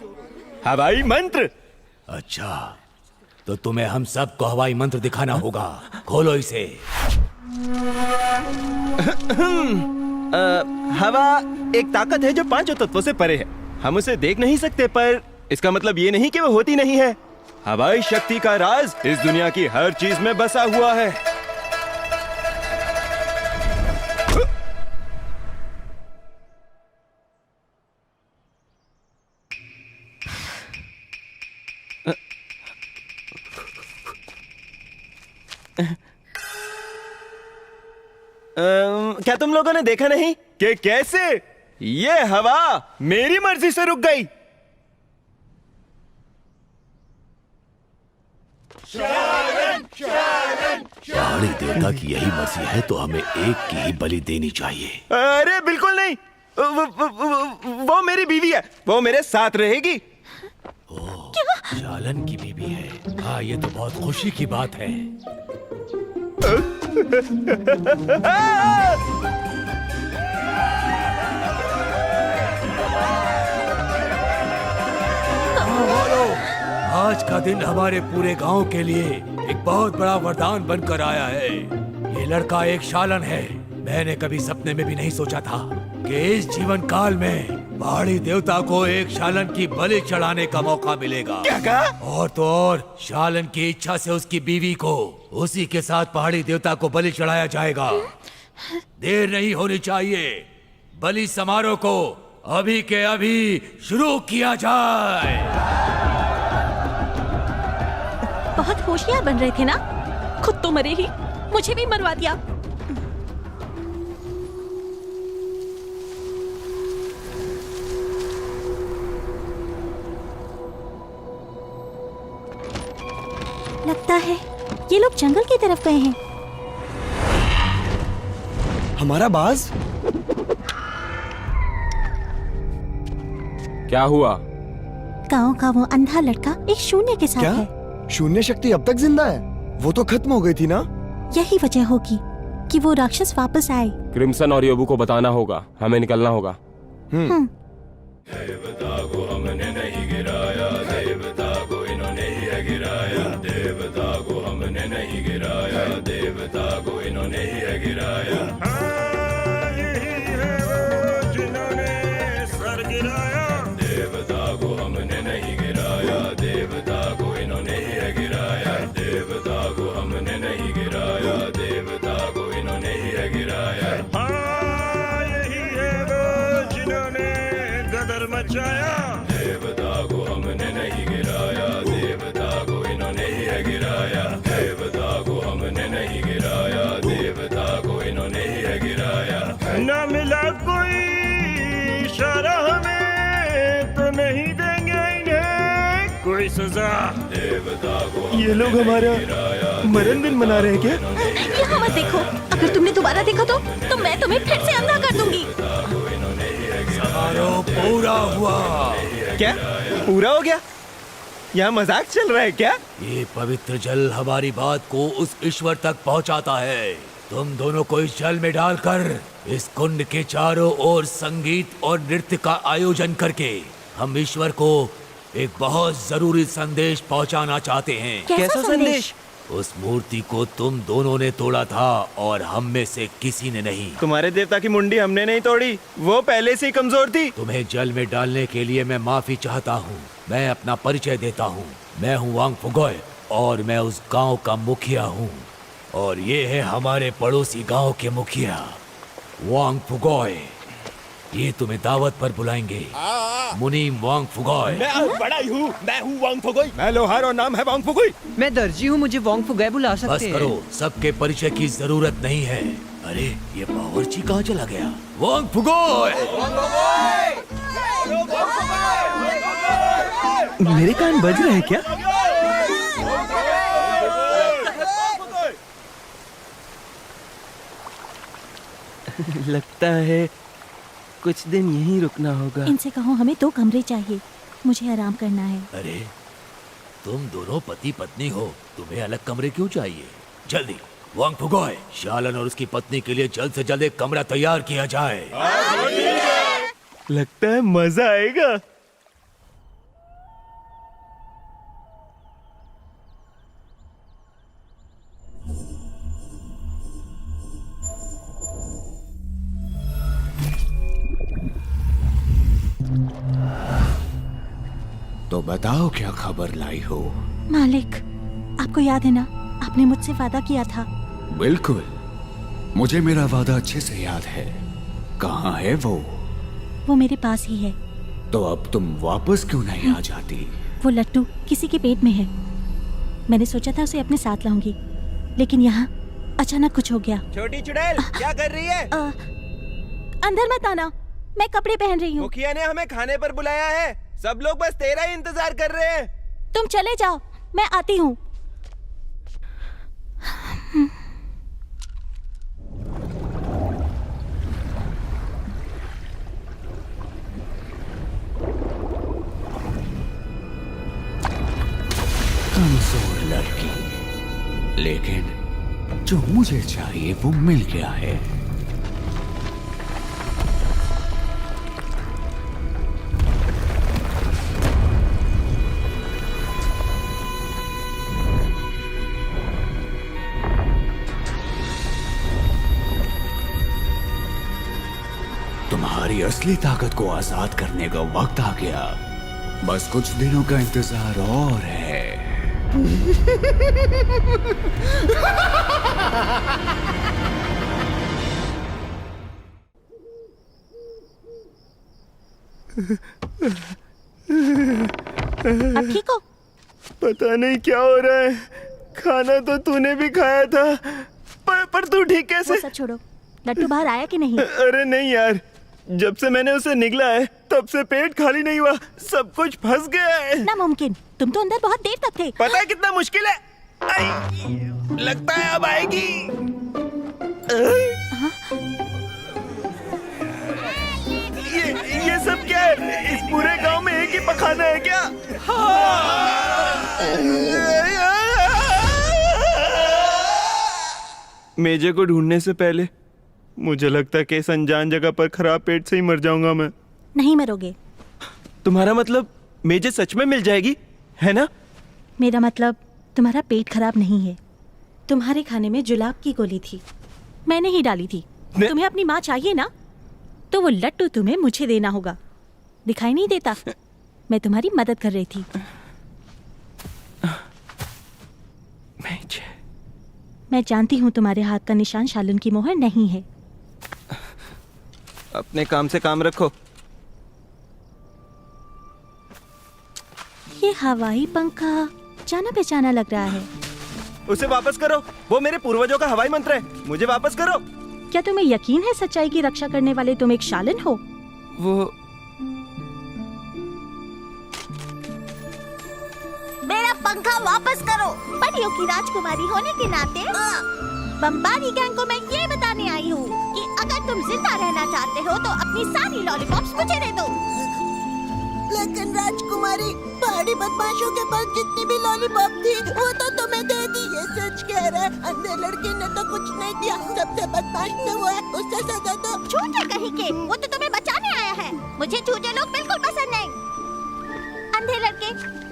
हवाई मंत्र। अच्छा, तो तुम्हें हम सबको हवाई मंत्र दिखाना होगा। खोलो इसे। हवा एक ताकत है जो 5 तत्वों से परे है। हम उसे देख नहीं सकते, पर इसका मतलब ये नहीं कि वो होती नहीं है। हवाई शक्ति का राज इस दुनिया की हर चीज में बसा हुआ है। क्या तुम लोगों ने देखा नहीं कि कैसे ये हवा मेरी मर्जी से रुक गई? पहाड़ी देवता की यही मर्जी है तो हमें एक की ही बलि देनी चाहिए। अरे बिल्कुल नहीं, वो मेरी बीवी है, वो मेरे साथ रहेगी। शालन की बीवी है? हाँ, ये तो बहुत खुशी की बात है। आज का दिन हमारे पूरे गांव के लिए एक बहुत बड़ा वरदान बनकर आया है। ये लड़का एक शालन है। मैंने कभी सपने में भी नहीं सोचा था कि इस जीवन काल में पहाड़ी देवता को एक शालन की बलि चढ़ाने का मौका मिलेगा। क्या कहा? और तो और शालन की इच्छा से उसकी बीवी को उसी के साथ पहाड़ी देवता को बलि चढ़ाया जाएगा। देर नहीं होनी चाहिए, बलि समारोह को अभी के अभी शुरू किया जाए। बहुत होशियार बन रहे थे ना, खुद तो मरे ही, मुझे भी मरवा दिया। लगता है ये लोग जंगल की तरफ गए हैं। हमारा बाज? क्या हुआ? गांव का वो अंधा लड़का एक शून्य के साथ है। शून्य शक्ति अब तक जिंदा है? वो तो खत्म हो गई थी ना? यही वजह होगी कि वो राक्षस वापस आए। क्रिम्सन और योबू को बताना होगा, हमें निकलना होगा। देवता को हमने नहीं गिराया, देवता को इन्होंने ही गिराया। देवता को हमने नहीं गिराया, देवता को इन्होंने ही गिराया। जिन्होंने सर गिराया, देवता को हमने नहीं गिराया, देवता को इन्होंने ही गिराया। देवता को हमने नहीं गिराया, देवता को इन्होंने ही गिराया। यही है वो जिन्होंने गदर मचाया। देवता को हमने नहीं गिराया, देवता को इन्होंने ही गिराया। देवता को हमने नहीं गिराया, देवता को इन्होंने ही गिराया। न मिला कोई इशारा हमें तो नहीं देंगे इन्हें कोई सजा। देवता को ये लोग हमारा मरण दिन मना रहे हैं क्या? यहाँ मत देखो, अगर तुमने दोबारा देखा तो मैं तुम्हें फिर से अंधा कर दूंगी। समारोह पूरा हुआ। क्या पूरा हो गया? यहाँ मजाक चल रहा है क्या? ये पवित्र जल हमारी बात को उस ईश्वर तक पहुंचाता है। तुम दोनों को इस जल में डालकर इस कुंड के चारों ओर संगीत और नृत्य का आयोजन करके हम ईश्वर को एक बहुत जरूरी संदेश पहुंचाना चाहते हैं। कैसा संदेश? उस मूर्ति को तुम दोनों ने तोड़ा था और हम में से किसी ने नहीं। तुम्हारे देवता की मुंडी हमने नहीं तोड़ी, वो पहले से ही कमजोर थी। तुम्हें जल में डालने के लिए मैं माफी चाहता हूँ। मैं अपना परिचय देता हूँ। मैं हूँ वांग फुगोय और मैं उस गांव का मुखिया हूँ। और ये है हमारे पड़ोसी गांव के मुखिया वांग फुगोय। ये तुम्हें दावत पर बुलाएंगे। मुनीम वांग फुगोय। मैं बड़ा ही हूँ, मैं हूँ वांग फुगोय। मैं लोहार और नाम है वांग फुगोय। मैं दर्जी हूँ, मुझे वांग फुगोय बुला सकते बस हैं। करो, सबके परिचय की जरूरत नहीं है। अरे ये बावर्ची कहाँ चला गया? वांग फुगोय! मेरे कान बज रहे हैं क्या? लगता है कुछ दिन यहीं रुकना होगा। इनसे कहो हमें 2 कमरे चाहिए, मुझे आराम करना है। अरे तुम दोनों पति पत्नी हो, तुम्हें अलग कमरे क्यों चाहिए? जल्दी वांग फुगोए, शालन और उसकी पत्नी के लिए जल्द से जल्द एक कमरा तैयार किया जाए। लगता है मजा आएगा। तो बताओ क्या खबर लाई हो? मालिक, आपको याद है ना, आपने मुझसे वादा किया था। बिल्कुल, मुझे मेरा वादा अच्छे से याद है। कहाँ है वो? वो मेरे पास ही है। तो अब तुम वापस क्यों नहीं आ जाती? वो लट्टू किसी के पेट में है। मैंने सोचा था उसे अपने साथ लाऊंगी, लेकिन यहाँ अचानक कुछ हो गया। छोटी चुड़ैल, क्या कर रही है? अंदर मत आना, मैं कपड़े पहन रही हूँ। मुखिया ने हमें खाने पर बुलाया है, सब लोग बस तेरा ही इंतजार कर रहे हैं। तुम चले जाओ, मैं आती हूँ। कमजोर लड़की, लेकिन जो मुझे चाहिए वो मिल गया है। तुम्हारी असली ताकत को आजाद करने का वक्त आ गया। बस कुछ दिनों का इंतजार और है। अब ठीक हो? पता नहीं क्या हो रहा है। खाना तो तूने भी खाया था, पर तू ठीक कैसे? वो सब छोड़ो, लट्टू बाहर आया कि नहीं? अरे नहीं यार, जब से मैंने उसे निगला है तब से पेट खाली नहीं हुआ, सब कुछ फंस गया है। नामुमकिन, तुम तो अंदर बहुत देर तक थे। पता है कितना मुश्किल है? लगता है अब आएगी। ये सब क्या है? इस पूरे गांव में एक ही पखाना है क्या? मेजे को ढूंढने से पहले मुझे लगता है कि इस अनजान जगह पर खराब पेट से ही मर जाऊंगा मैं। नहीं मरोगे। तुम्हारा मतलब मेजे सच में मिल जाएगी, है ना? मेरा मतलब तुम्हारा पेट खराब नहीं है। तुम्हारे खाने में जुलाब की गोली थी, मैंने ही डाली थी। तुम्हें अपनी माँ चाहिए ना, तो वो लट्टू तुम्हें मुझे देना होगा। दिखाई नहीं देता? मैं तुम्हारी मदद कर रही थी। मैं जानती हूँ तुम्हारे हाथ का निशान शालन की मोहर नहीं है। अपने काम से काम रखो। ये हवाई पंखा जाना पहचाना लग रहा है। उसे वापस करो, वो मेरे पूर्वजों का हवाई मंत्र है। मुझे वापस करो। क्या तुम्हें यकीन है सच्चाई की रक्षा करने वाले तुम एक शालन हो? वो मेरा पंखा वापस करो। परियों की राजकुमारी होने के नाते बम्बारी गैंग को मैं ये बताने आई हूँ कि अगर तुम जिंदा रहना चाहते हो तो अपनी सारी लॉलीपॉप्स मुझे दे दो। लेकिन राजकुमारी, पहाड़ी बदमाशों के पास जितनी भी लॉलीपॉप थी वो तो तुम्हें दे दी। ये सच कह रहा है, अंधे लड़के ने तो कुछ नहीं किया। सबसे बदमाश तो वो है, उससे सजा दो। झूठे कहीं के, वो तो तुम्हें बचाने आया है। मुझे झूठे लोग बिल्कुल पसंद नहीं। अंधे लड़के,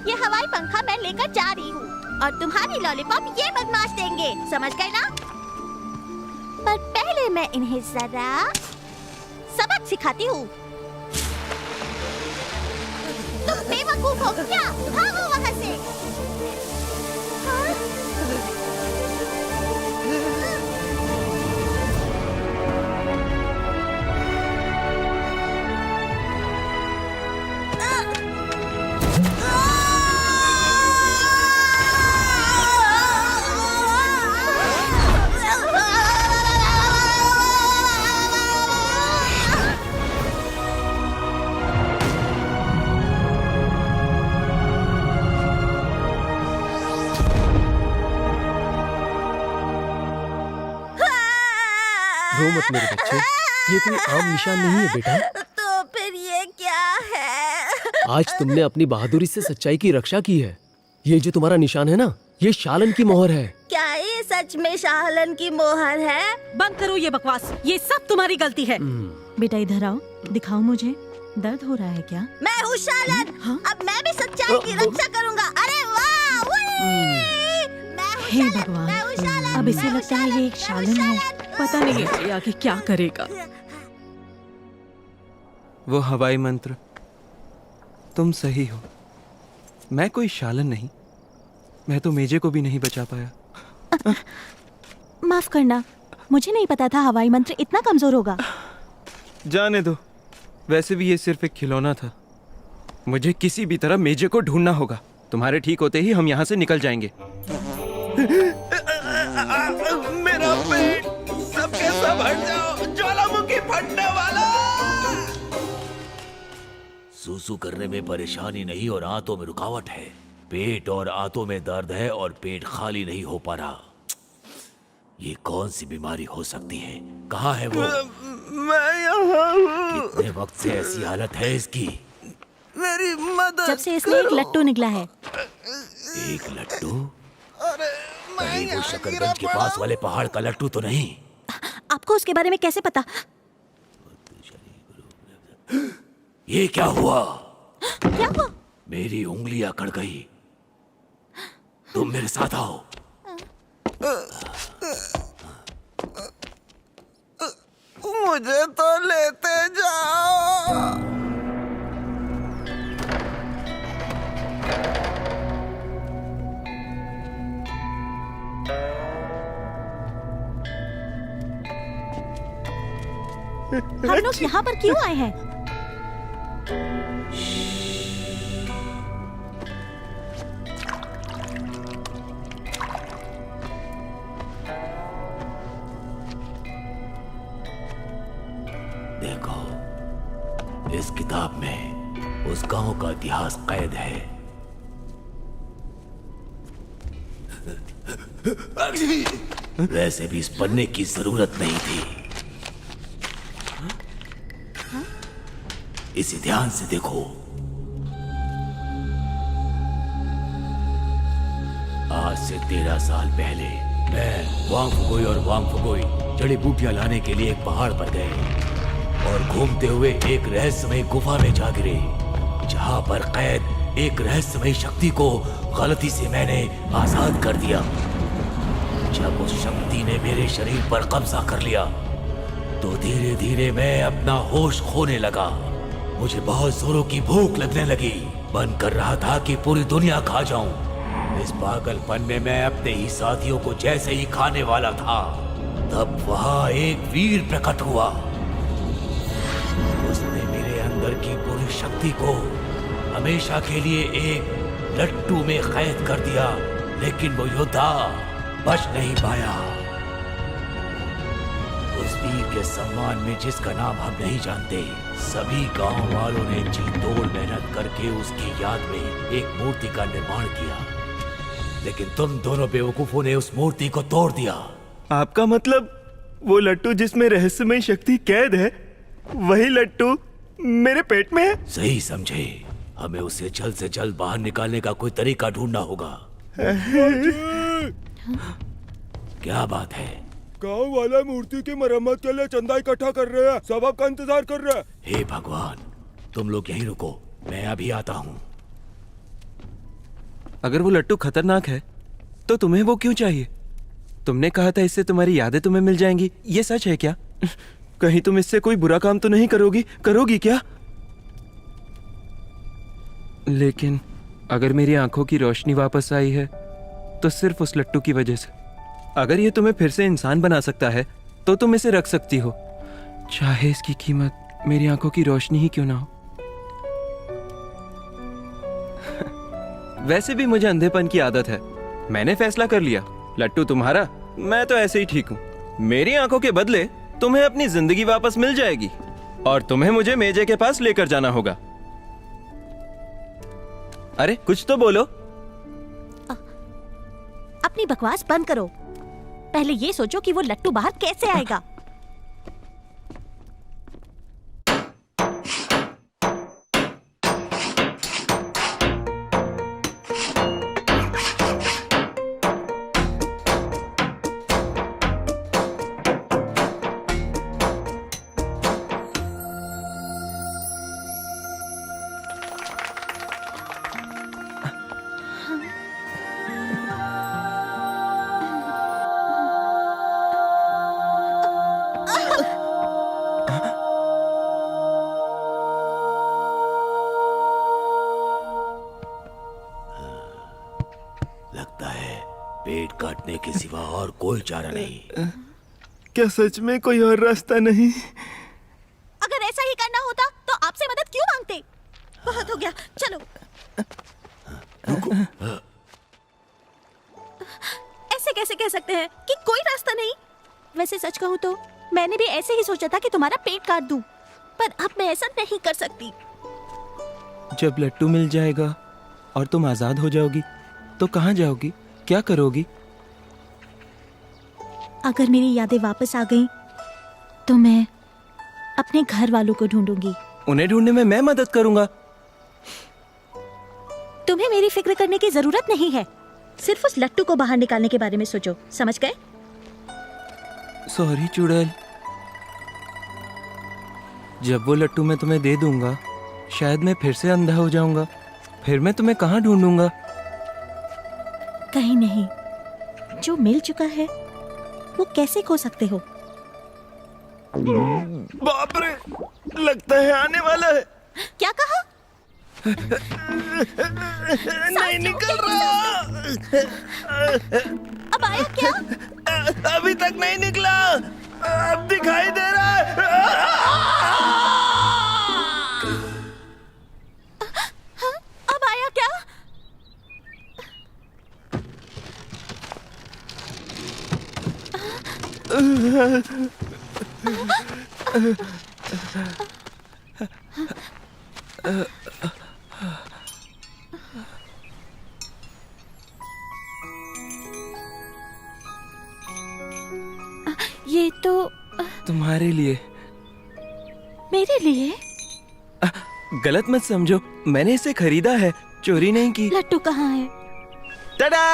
ये हवाई पंखा मैं लेकर जा रही हूँ और तुम्हारी लॉलीपॉप ये बदमाश देंगे, समझ गए ना? पर पहले मैं इन्हें जरा सबक सिखाती हूँ। तुम बेवकूफ हो क्या? भागो वहाँ से। चुप मेरे बच्चे, ये कोई आम निशान नहीं है बेटा। तो फिर ये क्या है? आज तुमने अपनी बहादुरी से सच्चाई की रक्षा की है। ये जो तुम्हारा निशान है ना, ये शालन की मोहर है। क्या ये सच में शालन की मोहर है? बंद करो ये बकवास, ये सब तुम्हारी गलती है। बेटा इधर आओ, दिखाओ मुझे, दर्द हो रहा है क्या? मैं हूँ शालन। अब मैं भी सच्चाई की रक्षा करूँगा। अरे वाह! हे भगवान, अब इसे लगता है ये एक शालन है। पता नहीं ये आगे क्या करेगा। वो हवाई मंत्र, तुम सही हो, मैं कोई शालन नहीं। मैं तो मेजे को भी नहीं बचा पाया। माफ करना, मुझे नहीं पता था हवाई मंत्र इतना कमजोर होगा। जाने दो, वैसे भी ये सिर्फ एक खिलौना था। मुझे किसी भी तरह मेजे को ढूंढना होगा। तुम्हारे ठीक होते ही हम यहाँ से निकल जाएंगे। मेरा पेट, सबके सब हट जाओ, ज्वालामुखी फटने वाला। सूसू करने में परेशानी नहीं और आंतों में रुकावट है। पेट और आंतों में दर्द है और पेट खाली नहीं हो पा रहा। ये कौन सी बीमारी हो सकती है? कहाँ है वो? मैं यहाँ हूँ। कितने वक्त से ऐसी हालत है इसकी? मेरी मदद जब से इसमें एक लट्टू निकला है। एक लट्टू? कहीं वो शकरगंज के पास वाले पहाड़ का लट्टू तो नहीं? आपको उसके बारे में कैसे पता? ये क्या हुआ? क्या हुआ? मेरी उंगली अकड़ गई। तुम मेरे साथ आओ। मुझे तो लेते जाओ। हम लोग यहाँ पर क्यों आए हैं? देखो, इस किताब में उस गांव का इतिहास कैद है। वैसे भी इस पन्ने की जरूरत नहीं थी। इसे ध्यान से देखो। आज से 13 साल पहले मैं वांगफुगोई और वांगफुगोई जड़ी बूटियां लाने के लिए एक पहाड़ पर गए और घूमते हुए एक रहस्यमय गुफा में जा गिरे, जहां पर कैद एक रहस्यमय शक्ति को गलती से मैंने आजाद कर दिया। जब उस शक्ति ने मेरे शरीर पर कब्जा कर लिया तो धीरे धीरे मैं अपना होश खोने लगा। मुझे बहुत जोरों की भूख लगने लगी। मन कर रहा था कि पूरी दुनिया खा जाऊं। इस पागलपन में मैं अपने ही साथियों को जैसे ही खाने वाला था, तब वहां एक वीर प्रकट हुआ। उसने मेरे अंदर की पूरी शक्ति को हमेशा के लिए एक लट्टू में कैद कर दिया, लेकिन वो योद्धा बच नहीं पाया। उस वीर के सम्मान में, जिसका नाम हम नहीं जानते, सभी गांव वालों ने जी तोड़ मेहनत करके उसकी याद में एक मूर्ति का निर्माण किया, लेकिन तुम दोनों बेवकूफों ने उस मूर्ति को तोड़ दिया। आपका मतलब वो लट्टू जिसमें रहस्यमय शक्ति कैद है, वही लट्टू मेरे पेट में है? सही समझे। हमें उसे जल्द से जल्द बाहर निकालने का कोई तरीका ढूंढना होगा। क्या बात है? गांव वाला मूर्ति की मरम्मत के लिए चंदा इकट्ठा कर रहे हैं। सब आपका इंतजार कर रहे हैं। हे भगवान, तुम लोग यहीं रुको, मैं अभी आता हूँ। अगर वो लट्टू खतरनाक है तो तुम्हें वो क्यों चाहिए? तुमने कहा था इससे तुम्हारी यादें तुम्हें मिल जाएंगी। ये सच है क्या? कहीं तुम इससे कोई बुरा काम तो नहीं करोगी क्या? लेकिन अगर मेरी आंखों की रोशनी वापस आई है तो सिर्फ उस लट्टू की वजह से। अगर ये तुम्हें फिर से इंसान बना सकता है तो तुम इसे रख सकती हो, चाहे इसकी कीमत मेरी आंखों की रोशनी ही क्यों ना हो। वैसे भी मुझे अंधेपन की आदत है। मैंने फैसला कर लिया, लट्टू तुम्हारा, मैं तो ऐसे ही ठीक हूँ। मेरी आंखों के बदले तुम्हें अपनी जिंदगी वापस मिल जाएगी और तुम्हें मुझे मेजे के पास लेकर जाना होगा। अरे कुछ तो बोलो। अपनी बकवास बंद करो। पहले ये सोचो कि वो लट्टू बाहर कैसे आएगा। काटने के सिवा और कोई चारा नहीं। क्या सच में कोई और रास्ता नहीं? अगर ऐसा ही करना होता तो आपसे मदद क्यों मांगते? बहुत हो गया, चलो। ऐसे कैसे कह सकते हैं कि कोई रास्ता नहीं? वैसे सच कहूँ तो मैंने भी ऐसे ही सोचा था कि तुम्हारा पेट काट दूं, पर अब मैं ऐसा नहीं कर सकती। जब लट्टू मिल जाएगा और तुम आजाद हो जाओगी तो कहाँ जाओगी, क्या करोगी? अगर मेरी यादें वापस आ गईं, तो मैं अपने घर वालों को ढूंढूंगी। उन्हें ढूंढने में मैं मदद करूंगा। तुम्हें मेरी फिक्र करने की जरूरत नहीं है। सिर्फ उस लट्टू को बाहर निकालने के बारे में सोचो, समझ गए? सॉरी चुड़ैल। जब वो लट्टू मैं तुम्हें दे दूंगा, शायद मैं फिर से अंधा हो जाऊंगा। फिर मैं तुम्हें कहाँ ढूंढूंगा? कहीं नहीं। जो मिल चुका है वो कैसे खो सकते हो? बाप रे, लगता है आने वाला है। क्या कहा? नहीं निकल रहा। अब आया क्या? अभी तक नहीं निकला, अब दिखाई दे रहा है। अब आया क्या? ये तो तुम्हारे लिए। मेरे लिए? गलत मत समझो, मैंने इसे खरीदा है, चोरी नहीं की। लट्टू कहाँ है? टडा!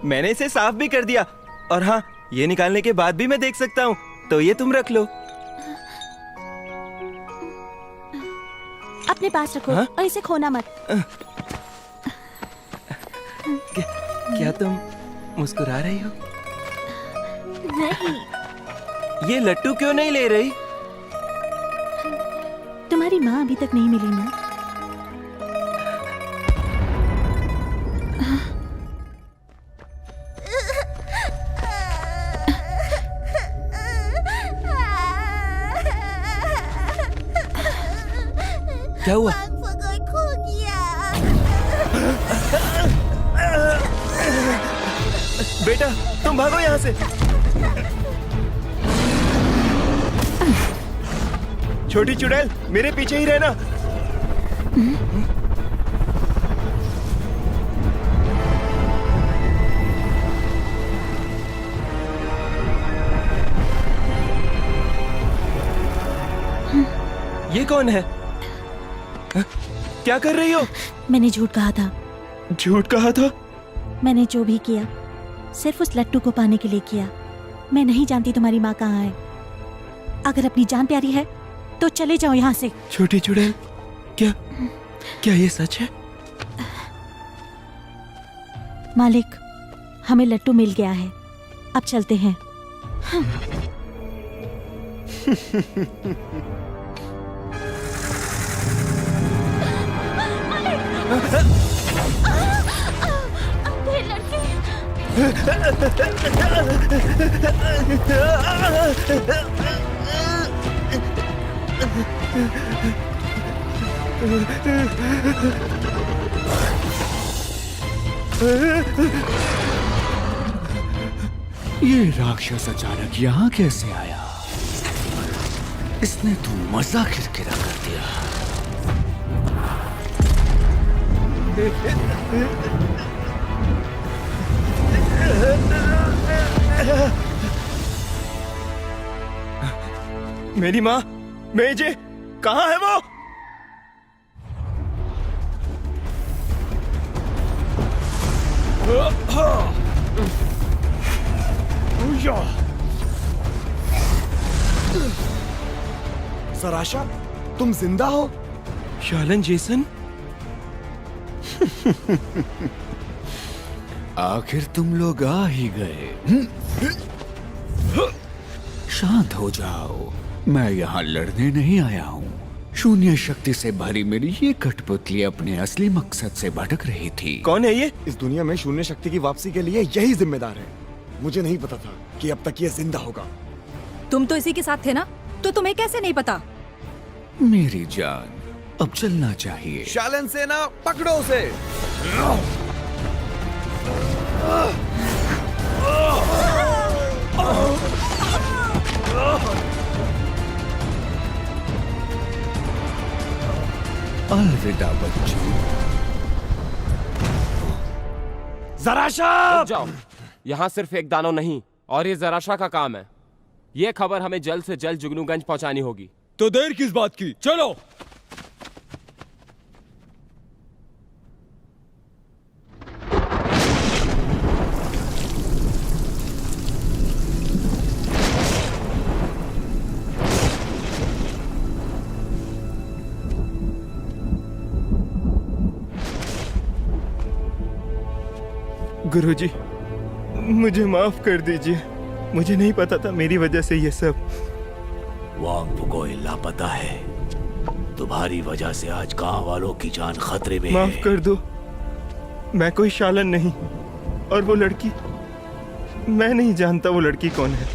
मैंने इसे साफ भी कर दिया। और हाँ, ये निकालने के बाद भी मैं देख सकता हूँ, तो ये तुम रख लो। अपने पास रखो। हाँ? और इसे खोना मत। क्या तुम मुस्कुरा रही हो? नहीं। ये लट्टू क्यों नहीं ले रही? तुम्हारी माँ अभी तक नहीं मिली ना? क्या हुआ? खो गया। बेटा, तुम भागो यहाँ से। छोटी चुड़ैल, मेरे पीछे ही रहना। ये कौन है? क्या कर रही हो? मैंने झूठ कहा था। झूठ कहा था? मैंने जो भी किया सिर्फ उस लट्टू को पाने के लिए किया। मैं नहीं जानती तुम्हारी माँ कहाँ है। अगर अपनी जान प्यारी है तो चले जाओ यहाँ से। छोटी चुड़ैल, क्या ये सच है? मालिक, हमें लट्टू मिल गया है, अब चलते हैं। ये राक्षस अचानक यहाँ कैसे आया? इसने तो मजा किरकिरा कर दिया। मेरी माँ, मेजे, कहाँ है वो? सराशा, तुम जिंदा हो? शालन जेसन? आखिर तुम लोग आ ही गए। शांत हो जाओ, मैं यहाँ लड़ने नहीं आया हूँ। शून्य शक्ति से भरी मेरी ये कठपुतली अपने असली मकसद से भटक रही थी। कौन है ये? इस दुनिया में शून्य शक्ति की वापसी के लिए यही जिम्मेदार है। मुझे नहीं पता था कि अब तक ये जिंदा होगा। तुम तो इसी के साथ थे ना, तो तुम्हें कैसे नहीं पता? मेरी जान, अब चलना चाहिए। शालन सेना, पकड़ो उसे। अलविदा बच्चों। जराशाह! जाओ, यहाँ सिर्फ एक दानव नहीं और ये जराशाह का काम है। ये खबर हमें जल्द से जल्द जुगनूगंज पहुंचानी होगी। तो देर किस बात की, चलो। गुरुजी, मुझे माफ कर दीजिए। मुझे नहीं पता था मेरी वजह से ये सब। वांग फुगोई लापता है। तुम्हारी वजह से आज गांव वालों की जान खतरे में माफ है। कर दो, मैं कोई शालन नहीं। और वो लड़की, मैं नहीं जानता वो लड़की कौन है।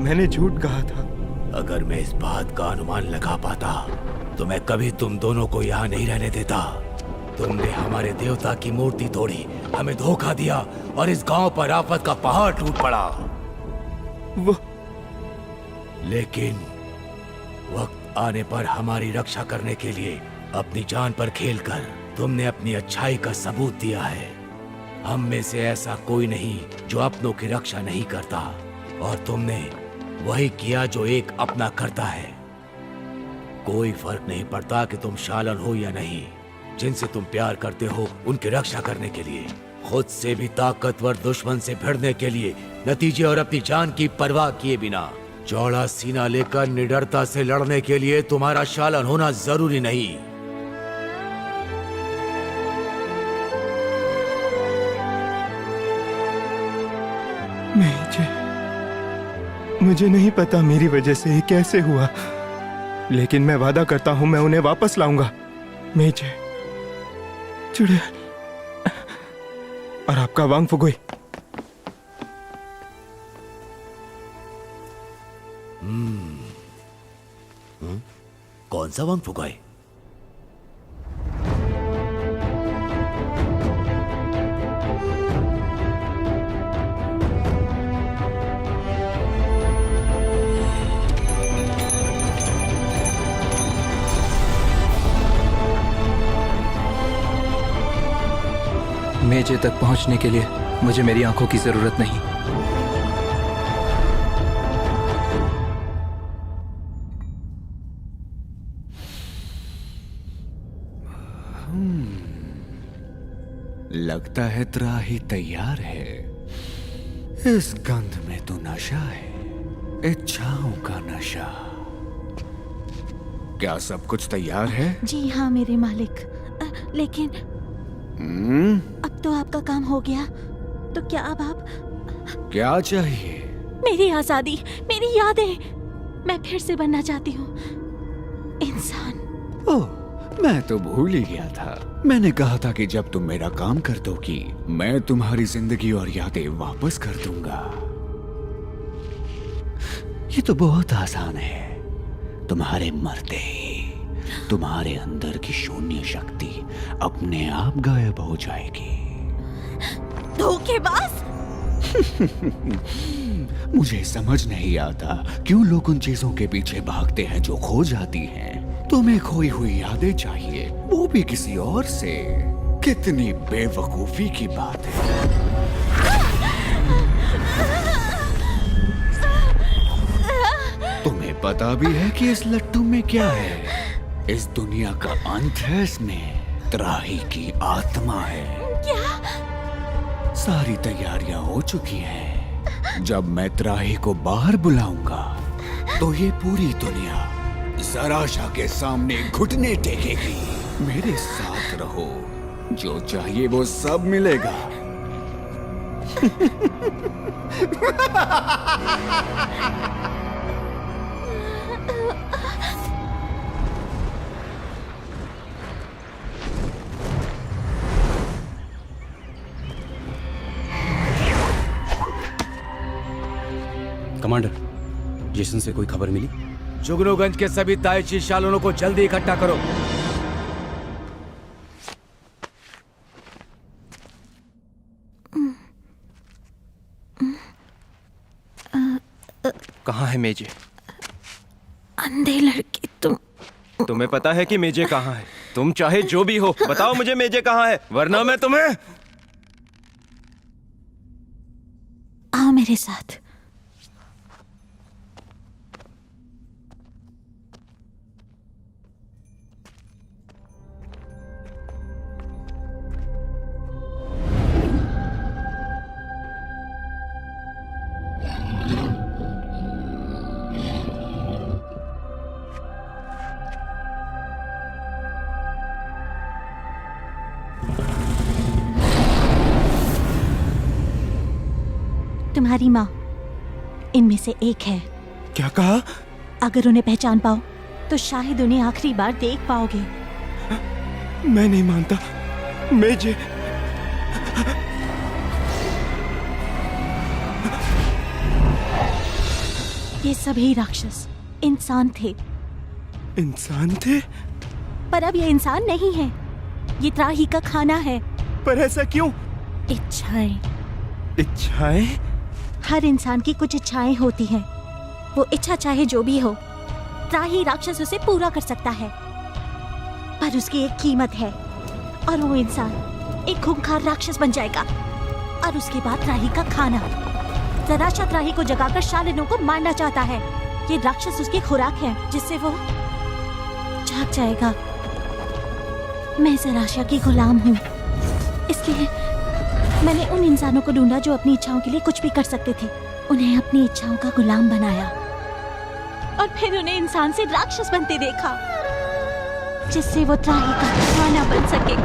मैंने झूठ कहा था। अगर मैं इस बात का अनुमान लगा पाता तो मैं कभी तुम दोनों को यहाँ नहीं रहने देता। तुमने हमारे देवता की मूर्ति तोड़ी, हमें धोखा दिया और इस गांव पर आफत का पहाड़ टूट पड़ा। वो लेकिन वक्त आने पर हमारी रक्षा करने के लिए अपनी जान पर खेलकर तुमने अपनी अच्छाई का सबूत दिया है। हम में से ऐसा कोई नहीं जो अपनों की रक्षा नहीं करता, और तुमने वही किया जो एक अपना करता है। कोई फर्क नहीं पड़ता कि तुम शालन हो या नहीं। जिनसे तुम प्यार करते हो उनकी रक्षा करने के लिए, खुद से भी ताकतवर दुश्मन से भिड़ने के लिए, नतीजे और अपनी जान की परवाह किए बिना चौड़ा सीना लेकर निडरता से लड़ने के लिए तुम्हारा शालन होना जरूरी नहीं। मुझे नहीं पता मेरी वजह से ये कैसे हुआ, लेकिन मैं वादा करता हूं मैं उन्हें वापस लाऊंगा। मेजे, चुड़ैल और आपका वांग फुगोई। कौन सा वांग फुगोई? मेजे तक पहुंचने के लिए मुझे मेरी आंखों की जरूरत नहीं। लगता है त्राही तैयार है। इस गंध में तो नशा है, इच्छाओं का नशा। क्या सब कुछ तैयार है? जी हाँ मेरे मालिक, लेकिन अब तो आपका काम हो गया, तो क्या अब आप? क्या चाहिए? मेरी आजादी, मेरी यादें। मैं फिर से बनना चाहती हूँ इंसान। ओह, मैं तो भूल ही गया था। मैंने कहा था कि जब तुम मेरा काम कर दोगी मैं तुम्हारी जिंदगी और यादें वापस कर दूंगा। ये तो बहुत आसान है। तुम्हारे मरते ही तुम्हारे अंदर की शून्य शक्ति अपने आप गायब हो जाएगी। धोखेबाज! मुझे समझ नहीं आता क्यों लोग उन चीजों के पीछे भागते हैं जो खो जाती हैं। तुम्हें खोई हुई यादें चाहिए, वो भी किसी और से। कितनी बेवकूफी की बात है। तुम्हें पता भी है कि इस लट्टू में क्या है? इस दुनिया का अंत है, इसमें त्राही की आत्मा है। क्या? सारी तैयारियां हो चुकी हैं। जब मैं त्राही को बाहर बुलाऊंगा तो ये पूरी दुनिया जराशा के सामने घुटने टेकेगी। मेरे साथ रहो, जो चाहिए वो सब मिलेगा। जेसन से कोई खबर मिली? जुगनूगंज के सभी ताइची शालनों को जल्दी इकट्ठा करो। कहाँ है मेजे? अंधे लड़के, तुम्हें पता है कि मेजे कहाँ है? तुम चाहे जो भी हो, बताओ मुझे मेजे कहाँ है, वरना मैं तुम्हें। आओ मेरे साथ। तुम्हारी माँ इनमें से एक है। क्या कहा? अगर उन्हें पहचान पाओ तो शायद उन्हें आखिरी बार देख पाओगे। मैं नहीं मानता। मेजे, ये सभी राक्षस इंसान थे। इंसान थे? पर अब ये इंसान नहीं है, ये त्राही का खाना है। पर ऐसा क्यों? इच्छाएं। इच्छाएं? हर इंसान की कुछ इच्छाएं होती हैं। वो इच्छा चाहे जो भी हो, त्राही राक्षस उसे पूरा कर सकता है। पर उसकी एक कीमत है, और वो इंसान एक खूंखार राक्षस बन जाएगा। और उसके बाद त्राही का खाना। जराशा त्राही को जगाकर शालिनों को मारना चाहता है। ये राक्षस उसकी खुराक है, जिससे वो जाग जाएगा। मैं जराशा की गुलाम हूँ, इसलिए मैंने उन इंसानों को ढूंढा जो अपनी इच्छाओं के लिए कुछ भी कर सकते थे। उन्हें अपनी इच्छाओं का गुलाम बनाया और फिर उन्हें इंसान से राक्षस बनते देखा, जिससे वो त्राही का खाना बन सके।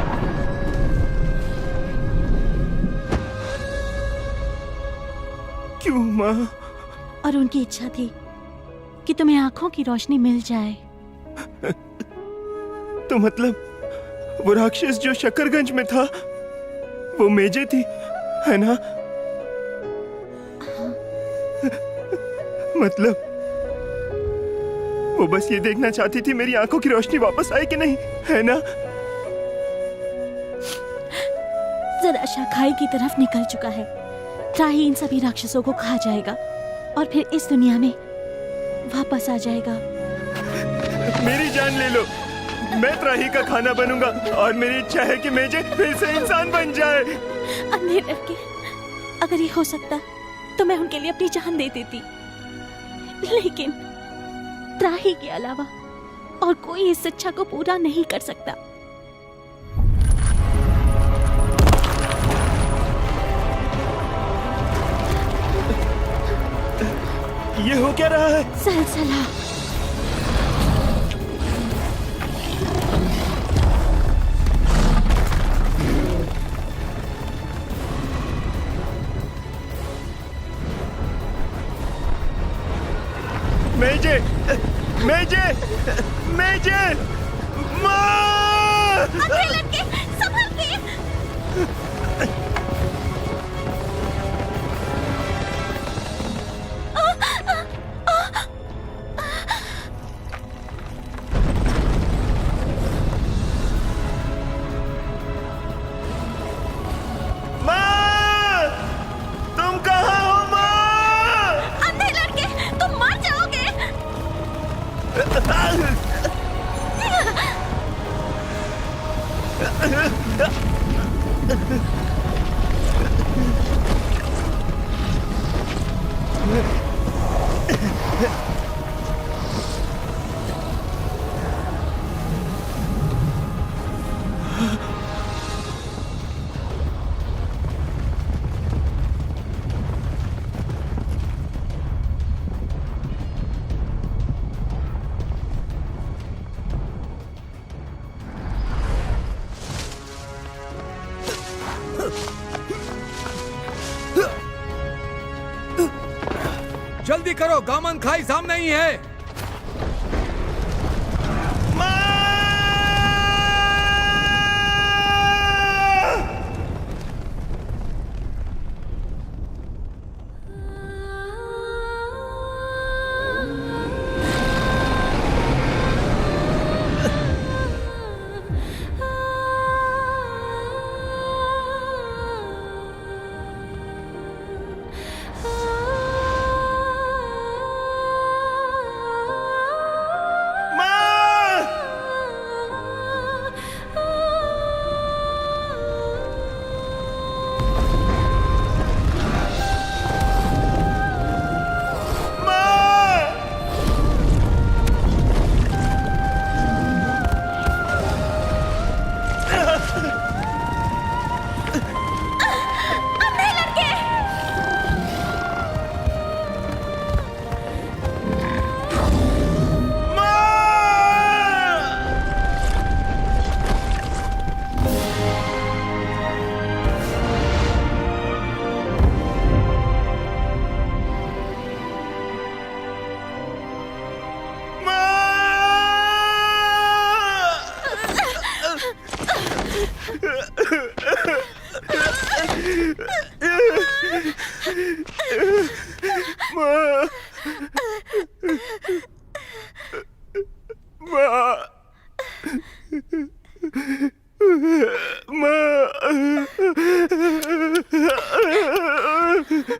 क्यों माँ? और उनकी इच्छा थी कि तुम्हें आंखों की रोशनी मिल जाए। तो मतलब वो राक्षस जो शकरगंज में था, वो मेजे थी, है ना? मतलब वो बस ये देखना चाहती थी मेरी आंखों की रोशनी वापस आए कि नहीं, है ना? जराशा खाई की तरफ निकल चुका है। त्राही इन सभी राक्षसों को खा जाएगा और फिर इस दुनिया में वापस आ जाएगा। मेरी जान ले लो, मैं त्राही का खाना बनूंगा और मेरी इच्छा है कि मेजे फिर से इंसान बन जाए। अंधे लड़के, अगर ये हो सकता तो मैं उनके लिए अपनी जान दे देती, लेकिन त्राही के अलावा और कोई इस इच्छा को पूरा नहीं कर सकता। ये हो क्या रहा है? सलसला। मेजे, मेजे, मेजे, माँ! अंधे लड़के, संभल के! जल्दी करो, गामन खाई सामने ही है। तुम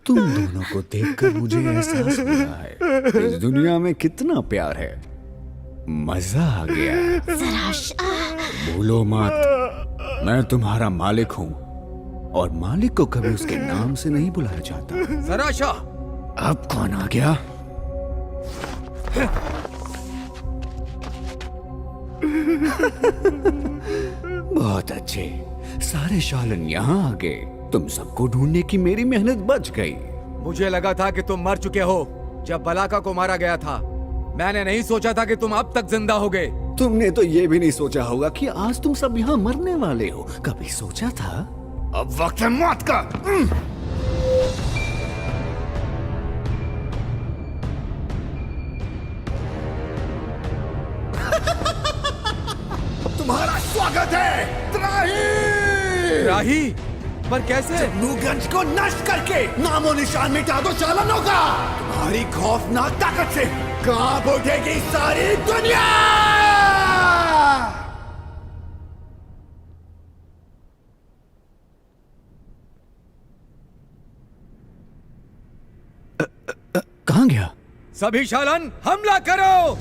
दोनों को देखकर मुझे एहसास हो रहा है इस दुनिया में कितना प्यार है। मजा आ गया। भूलो मत, मैं तुम्हारा मालिक हूँ और मालिक को कभी उसके नाम से नहीं बुलाया जाता। सराशा, अब कौन आ गया? बहुत अच्छे, सारे शालन यहाँ आ गए। तुम सबको ढूंढने की मेरी मेहनत बच गई। मुझे लगा था कि तुम मर चुके हो जब बलाका को मारा गया था। मैंने नहीं सोचा था कि तुम अब तक जिंदा होगे। तुमने तो ये भी नहीं सोचा होगा कि आज तुम सब यहाँ मरने वाले हो। कभी सोचा था? अब वक्त है मौत का। तुम्हारा स्वागत है त्राही। त्राही? पर कैसे? नूगंज को नष्ट करके नामो निशान मिटा दो चालनों का। तुम्हारी खौफनाक ताकत से कांप उठेगी सारी दुनिया। कहां गया? सभी शालन हमला करो।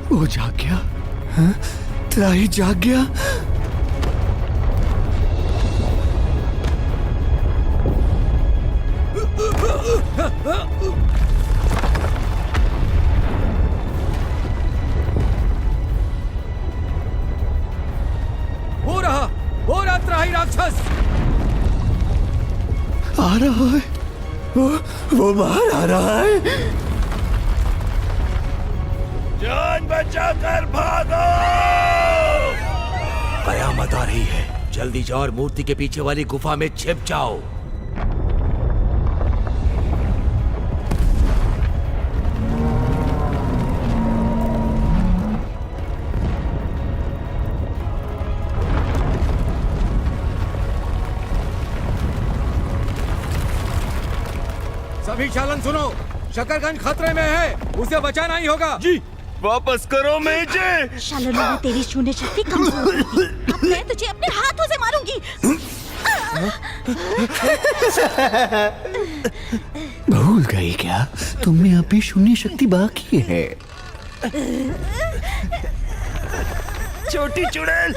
वो जाग गया। हाँ? त्राही जाग गया। वो रहा त्राही राक्षस। आ रहा है। वो बाहर आ रहा है। जान बचाकर भागो! कयामत आ रही है। जल्दी जाओ और मूर्ति के पीछे वाली गुफा में छिप जाओ। सभी चालन सुनो, शकरगंज खतरे में है, उसे बचाना ही होगा। जी, वापस करो मेजे। शालोनी में तेरी शून्य शक्ति कमजोर थी। अब मैं तुझे अपने हाथों से मारूंगी। भूल गई क्या? तुम में अभी शून्य शक्ति बाकी है। छोटी चुड़ैल।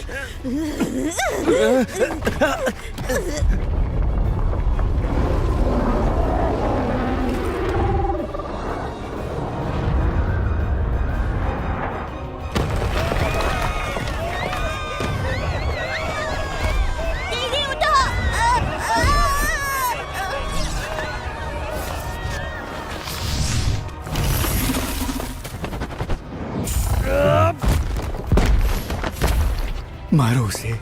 मारो उसे,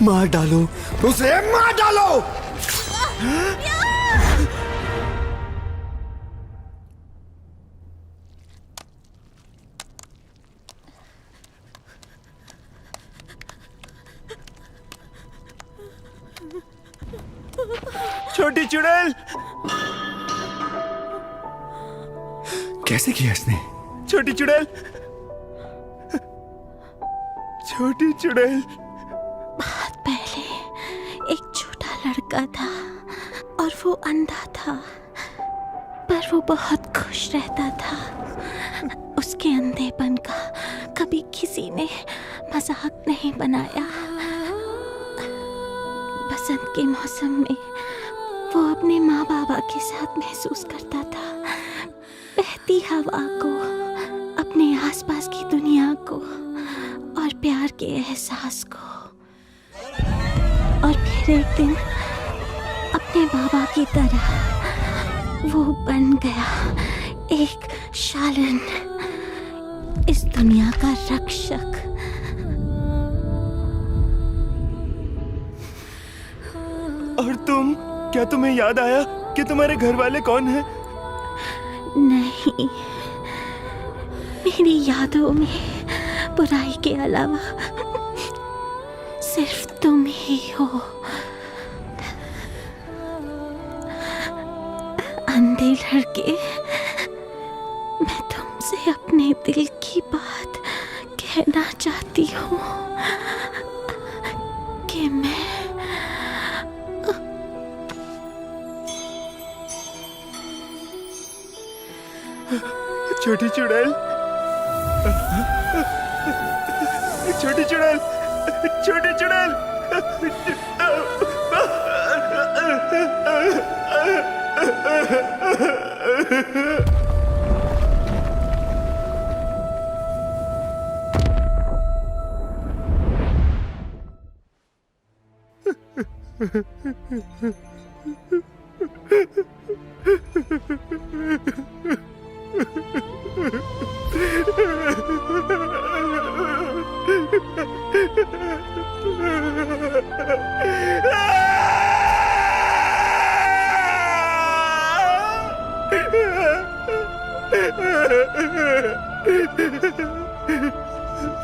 मार डालो उसे, मार डालो। छोटी चुड़ैल। कैसे किया इसने? छोटी चुड़ैल। छोटी चुड़ैल। बहुत पहले एक छोटा लड़का था। और वो अंधा था, पर वो बहुत खुश रहता था। उसके अंधेपन का कभी किसी ने मजाक नहीं बनाया। बसंत के मौसम में वो अपने माँ बाबा के साथ महसूस करता था बहती हवा को, अपने आसपास की दुनिया को और प्यार के एहसास को। और फिर एक दिन अपने बाबा की तरह वो बन गया एक शालन, इस दुनिया का रक्षक। और तुम, क्या तुम्हें याद आया कि तुम्हारे घर वाले कौन हैं? नहीं, मेरी यादों में बुराई के अलावा सिर्फ तुम ही हो। अंधे लड़के, मैं तुमसे अपने दिल की बात कहना चाहती हूँ कि मैं छोटी चुड़ैल, छोटी चुड़ैल, छोटी चुड़ैल।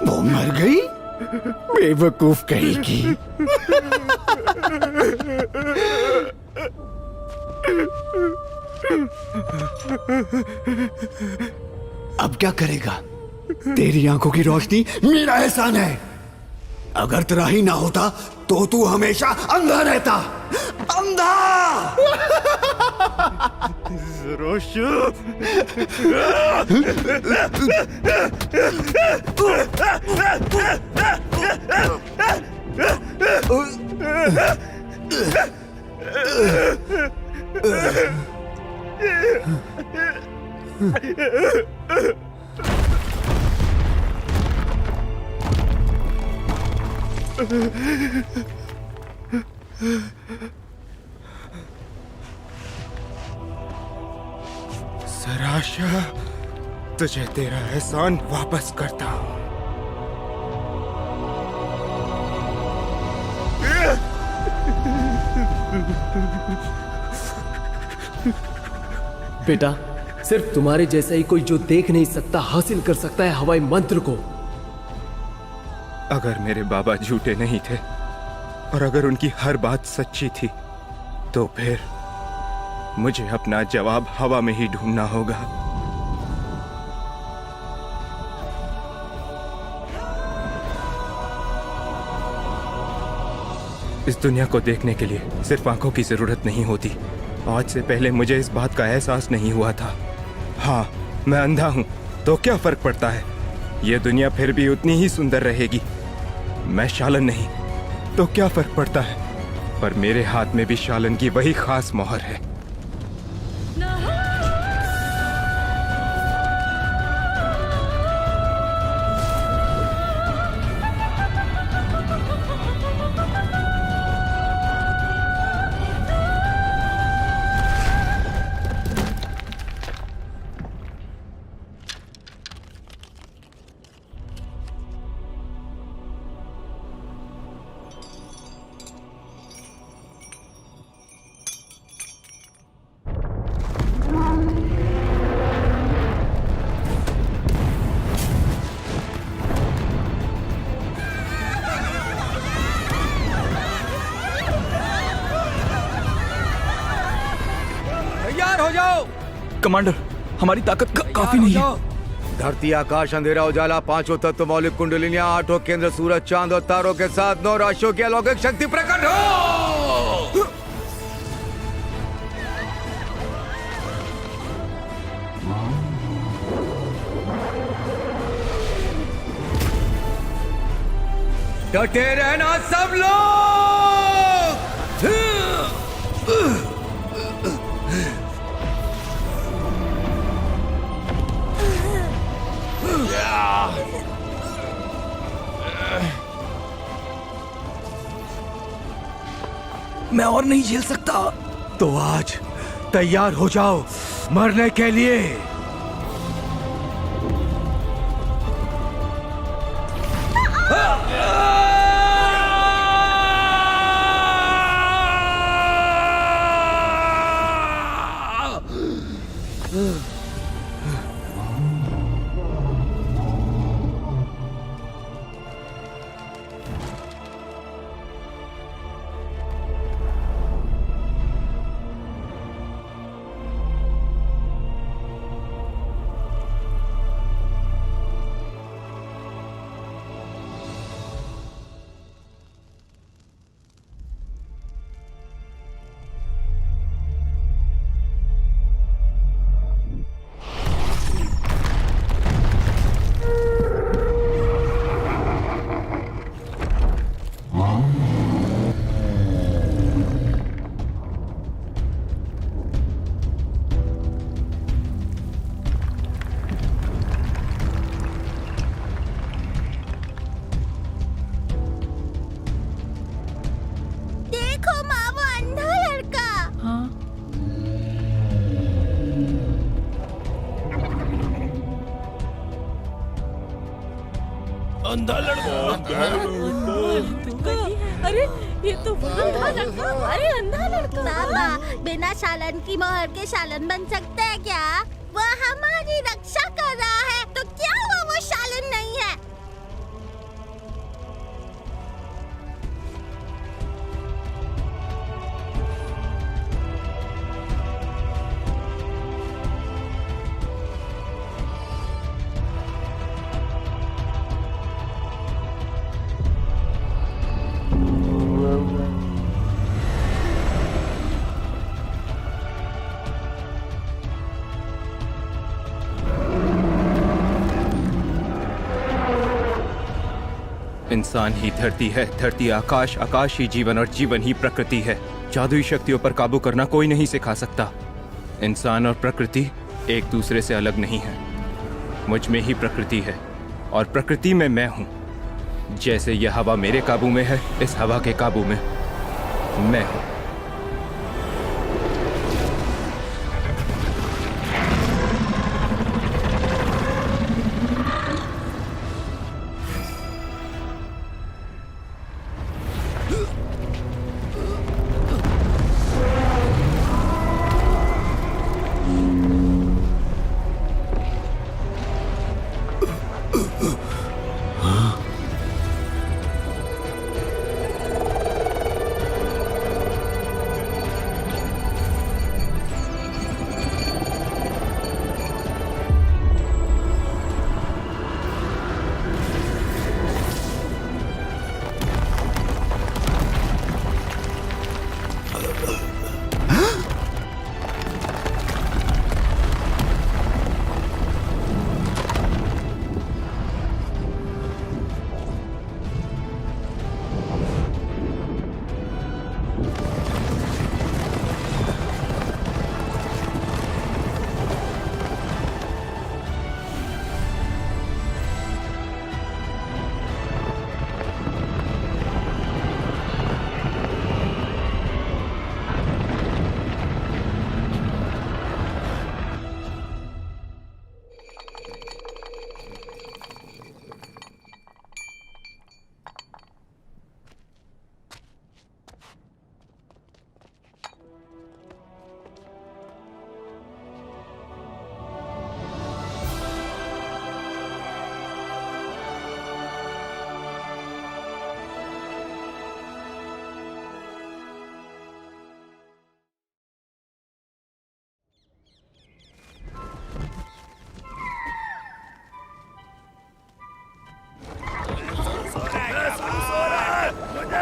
वो मर गई? बेवकूफ कहेगी। अब क्या करेगा? तेरी आंखों की रोशनी मेरा एहसान है। अगर तेरा ही ना होता तो तू हमेशा अंधा रहता। अंधा। सराशा, तुझे तेरा एहसान वापस करता हूँ। बेटा, सिर्फ तुम्हारे जैसा ही कोई जो देख नहीं सकता हासिल कर सकता है हवाई मंत्र को। अगर मेरे बाबा झूठे नहीं थे और अगर उनकी हर बात सच्ची थी, तो फिर मुझे अपना जवाब हवा में ही ढूंढना होगा। इस दुनिया को देखने के लिए सिर्फ आंखों की जरूरत नहीं होती। आज से पहले मुझे इस बात का एहसास नहीं हुआ था। हाँ, मैं अंधा हूं, तो क्या फर्क पड़ता है? यह दुनिया फिर भी उतनी ही सुंदर रहेगी। मैं शालन नहीं, तो क्या फर्क पड़ता है? पर मेरे हाथ में भी शालन की वही खास मोहर है। कमांडर, हमारी ताकत काफी नहीं है। धरती, आकाश, अंधेरा, उजाला, पांचों तत्व, मौलिक कुंडलिनियां, आठों केंद्र, सूरज, चांद और तारों के साथ 9 राशियों की अलौकिक शक्ति प्रकट हो। डटे रहना सब लोग। मैं और नहीं झेल सकता। तो आज तैयार हो जाओ मरने के लिए। अंधा लड़का। अरे ये तो अंधा लड़का। अरे अंधा लड़का। पापा बिना शालन की मोहर के शालन बन सकते हैं क्या? वह हमारी रक्षा कर रहा है तो क्या हुआ वो शालन नहीं है? इंसान ही धरती है, धरती आकाश, आकाश ही जीवन और जीवन ही प्रकृति है। जादुई शक्तियों पर काबू करना कोई नहीं सिखा सकता। इंसान और प्रकृति एक दूसरे से अलग नहीं है। मुझ में ही प्रकृति है और प्रकृति में मैं हूँ। जैसे यह हवा मेरे काबू में है, इस हवा के काबू में मैं हूँ।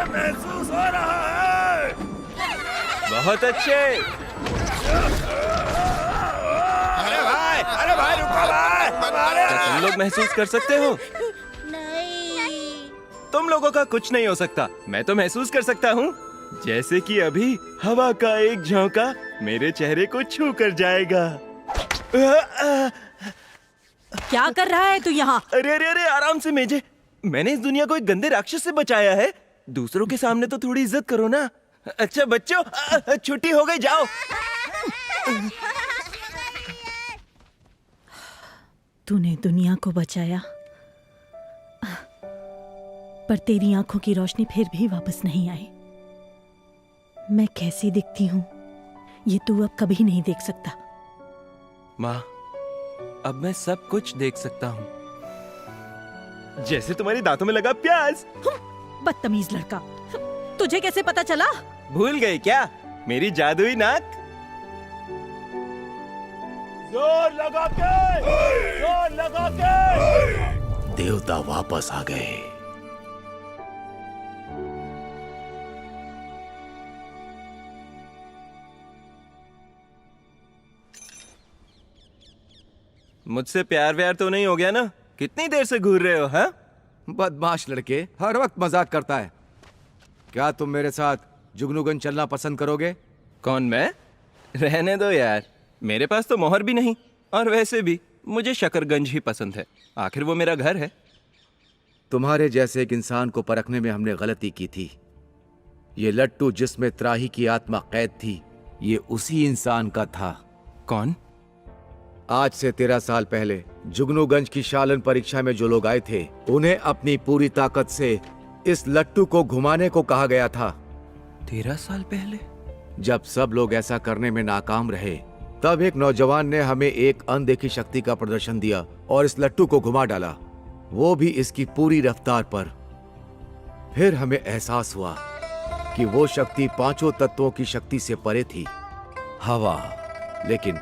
महसूस हो रहा है। बहुत अच्छे। अरे भाई रुको भाई। क्या तुम लोग महसूस कर सकते हो? नहीं। तुम लोगों का कुछ नहीं हो सकता। मैं तो महसूस कर सकता हूँ, जैसे कि अभी हवा का एक झोंका मेरे चेहरे को छू कर जाएगा। क्या कर रहा है तू यहाँ? अरे अरे अरे, आराम से मेजे। मैंने इस दुनिया को एक गंदे राक्षस से बचाया है। दूसरों के सामने तो थोड़ी इज्जत करो ना। अच्छा बच्चों, छुट्टी हो गई, जाओ। तूने दुनिया को बचाया, पर तेरी आंखों की रोशनी फिर भी वापस नहीं आई। मैं कैसी दिखती हूँ ये तू अब कभी नहीं देख सकता। माँ, अब मैं सब कुछ देख सकता हूँ, जैसे तुम्हारे दांतों में लगा प्याज। बदतमीज लड़का, तुझे कैसे पता चला? भूल गई क्या मेरी जादुई नाक? जोर लगा के, जोर लगा के। देवता वापस आ गए। मुझसे प्यार व्यार तो नहीं हो गया ना? कितनी देर से घूर रहे हो? हाँ, बदमाश लड़के, हर वक्त मजाक करता है। क्या तुम मेरे साथ जुगनूगंज चलना पसंद करोगे? कौन, मैं? रहने दो यार, मेरे पास तो मोहर भी नहीं, और वैसे भी मुझे शकरगंज ही पसंद है। आखिर वो मेरा घर है। तुम्हारे जैसे एक इंसान को परखने में हमने गलती की थी। ये लट्टू जिसमें त्राही की आत्मा कैद थी, ये उसी इंसान का था। कौन? आज से 13 साल पहले जुगनूगंज की शालन परीक्षा में जो लोग आए थे, उन्हें अपनी पूरी ताकत से इस लट्टू को घुमाने को कहा गया था। 13 साल पहले? जब सब लोग ऐसा करने में नाकाम रहे, तब एक नौजवान ने हमें एक अनदेखी शक्ति का प्रदर्शन दिया और इस लट्टू को घुमा डाला, वो भी इसकी पूरी रफ्तार पर। फिर हमें एहसास हुआ कि वो शक्ति 5 तत्वों की शक्ति से परे थी। हवा, लेकिन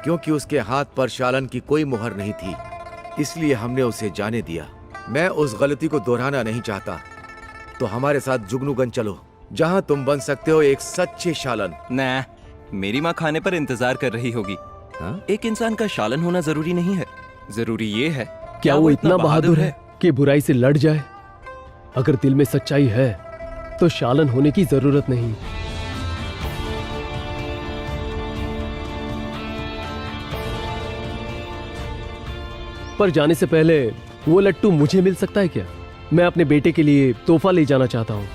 क्योंकि उसके हाथ पर शालन की कोई मुहर नहीं थी, इसलिए हमने उसे जाने दिया। मैं उस गलती को दोहराना नहीं चाहता, तो हमारे साथ जुगनूगंज चलो, जहां तुम बन सकते हो एक सच्चे शालन। ना, मेरी माँ खाने पर इंतजार कर रही होगी। हाँ? एक इंसान का शालन होना जरूरी नहीं है, जरूरी ये है क्या वो इतना बहादुर है कि बुराई से लड़ जाए? अगर दिल में सच्चाई है तो शालन होने की जरूरत नहीं। पर जाने से पहले वो लट्टू मुझे मिल सकता है क्या? मैं अपने बेटे के लिए तोहफा ले जाना चाहता हूँ।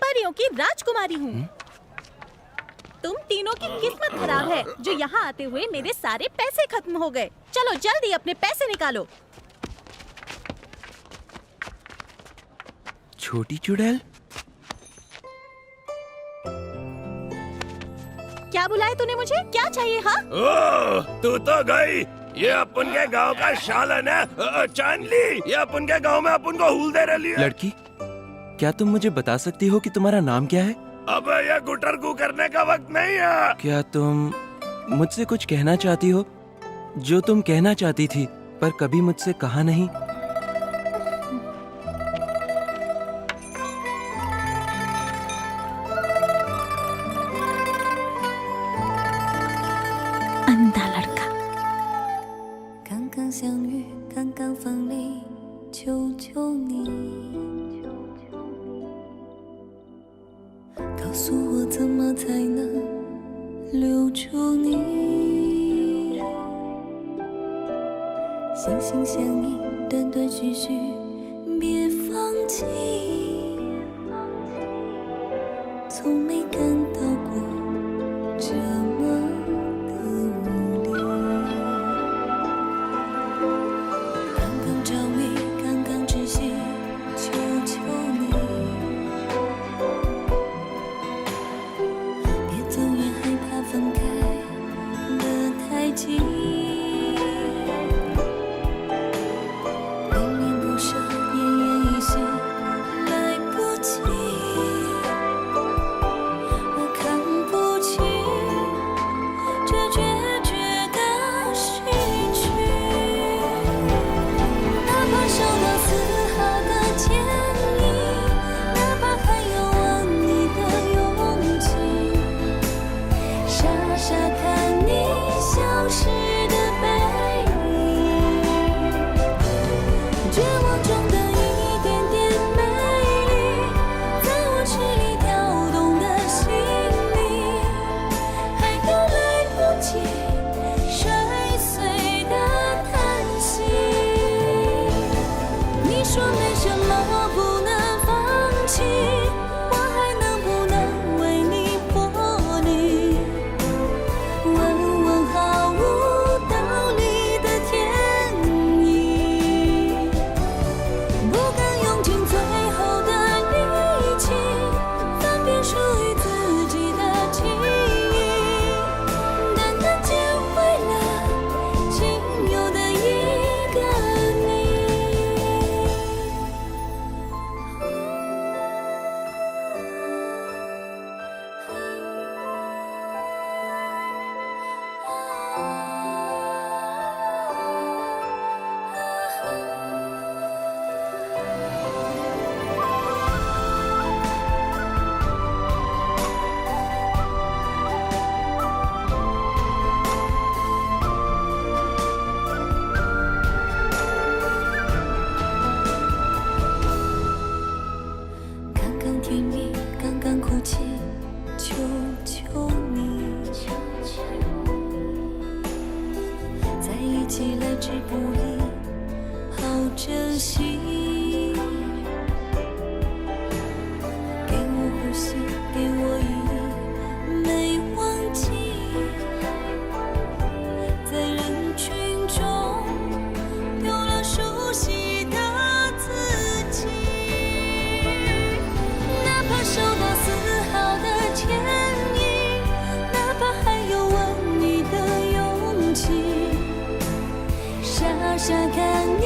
परियों की राजकुमारी हूँ। तुम तीनों की किस्मत खराब है जो यहाँ आते हुए मेरे सारे पैसे खत्म हो गए। चलो जल्दी अपने पैसे निकालो। छोटी चुड़ैल, क्या बुलाया तूने मुझे? क्या चाहिए? हाँ, तू तो गई। ये अपन के गांव का शालन है चांदली। ये अपन के गांव में अपन को हुल दे रही है। लड़की, क्या तुम मुझे बता सकती हो कि तुम्हारा नाम क्या है? अब ये गुटर गु करने का वक्त नहीं है। क्या तुम मुझसे कुछ कहना चाहती हो जो तुम कहना चाहती थी पर कभी मुझसे कहा नहीं? अंधा लड़का। 刚刚相遇，刚刚分离，求求你，告诉我怎么才能留心相印，断断续续，别放弃。从没感到过这么的无力。刚刚着迷，刚刚窒息，求求你，别走远，害怕分开的太近。恋恋不舍，奄奄一息，来不及。我看不清这决绝的序曲，哪怕受到丝毫的歉意，哪怕还有吻你的勇气，傻傻看你消失的背影，绝望中的一点点美丽，在我痴里跳动的心里，还有来不及摔碎的叹息。你说没什么不能放弃，我还能不能为你破例？问问毫无道理的天意，不敢用尽最后的力气，分辨属于自己的记忆，单单捡回了仅有的一个你。刚刚甜蜜，刚刚哭泣，求求你，在一起来之不易，好珍惜。给我呼吸，给我意义，没忘记，在人群中有了熟悉的自己。哪怕受到丝毫的歉意，哪怕还有吻你的勇气，傻傻看你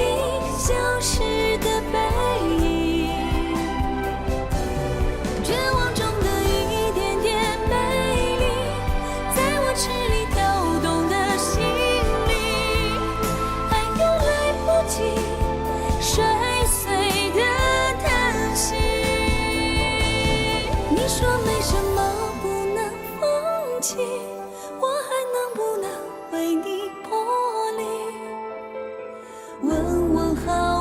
消失的背影，绝望中的一点点美丽，在我痴里跳动的心里，还有来不及摔碎的叹息。你说没什么不能放弃，我还能不能为你破例？问问好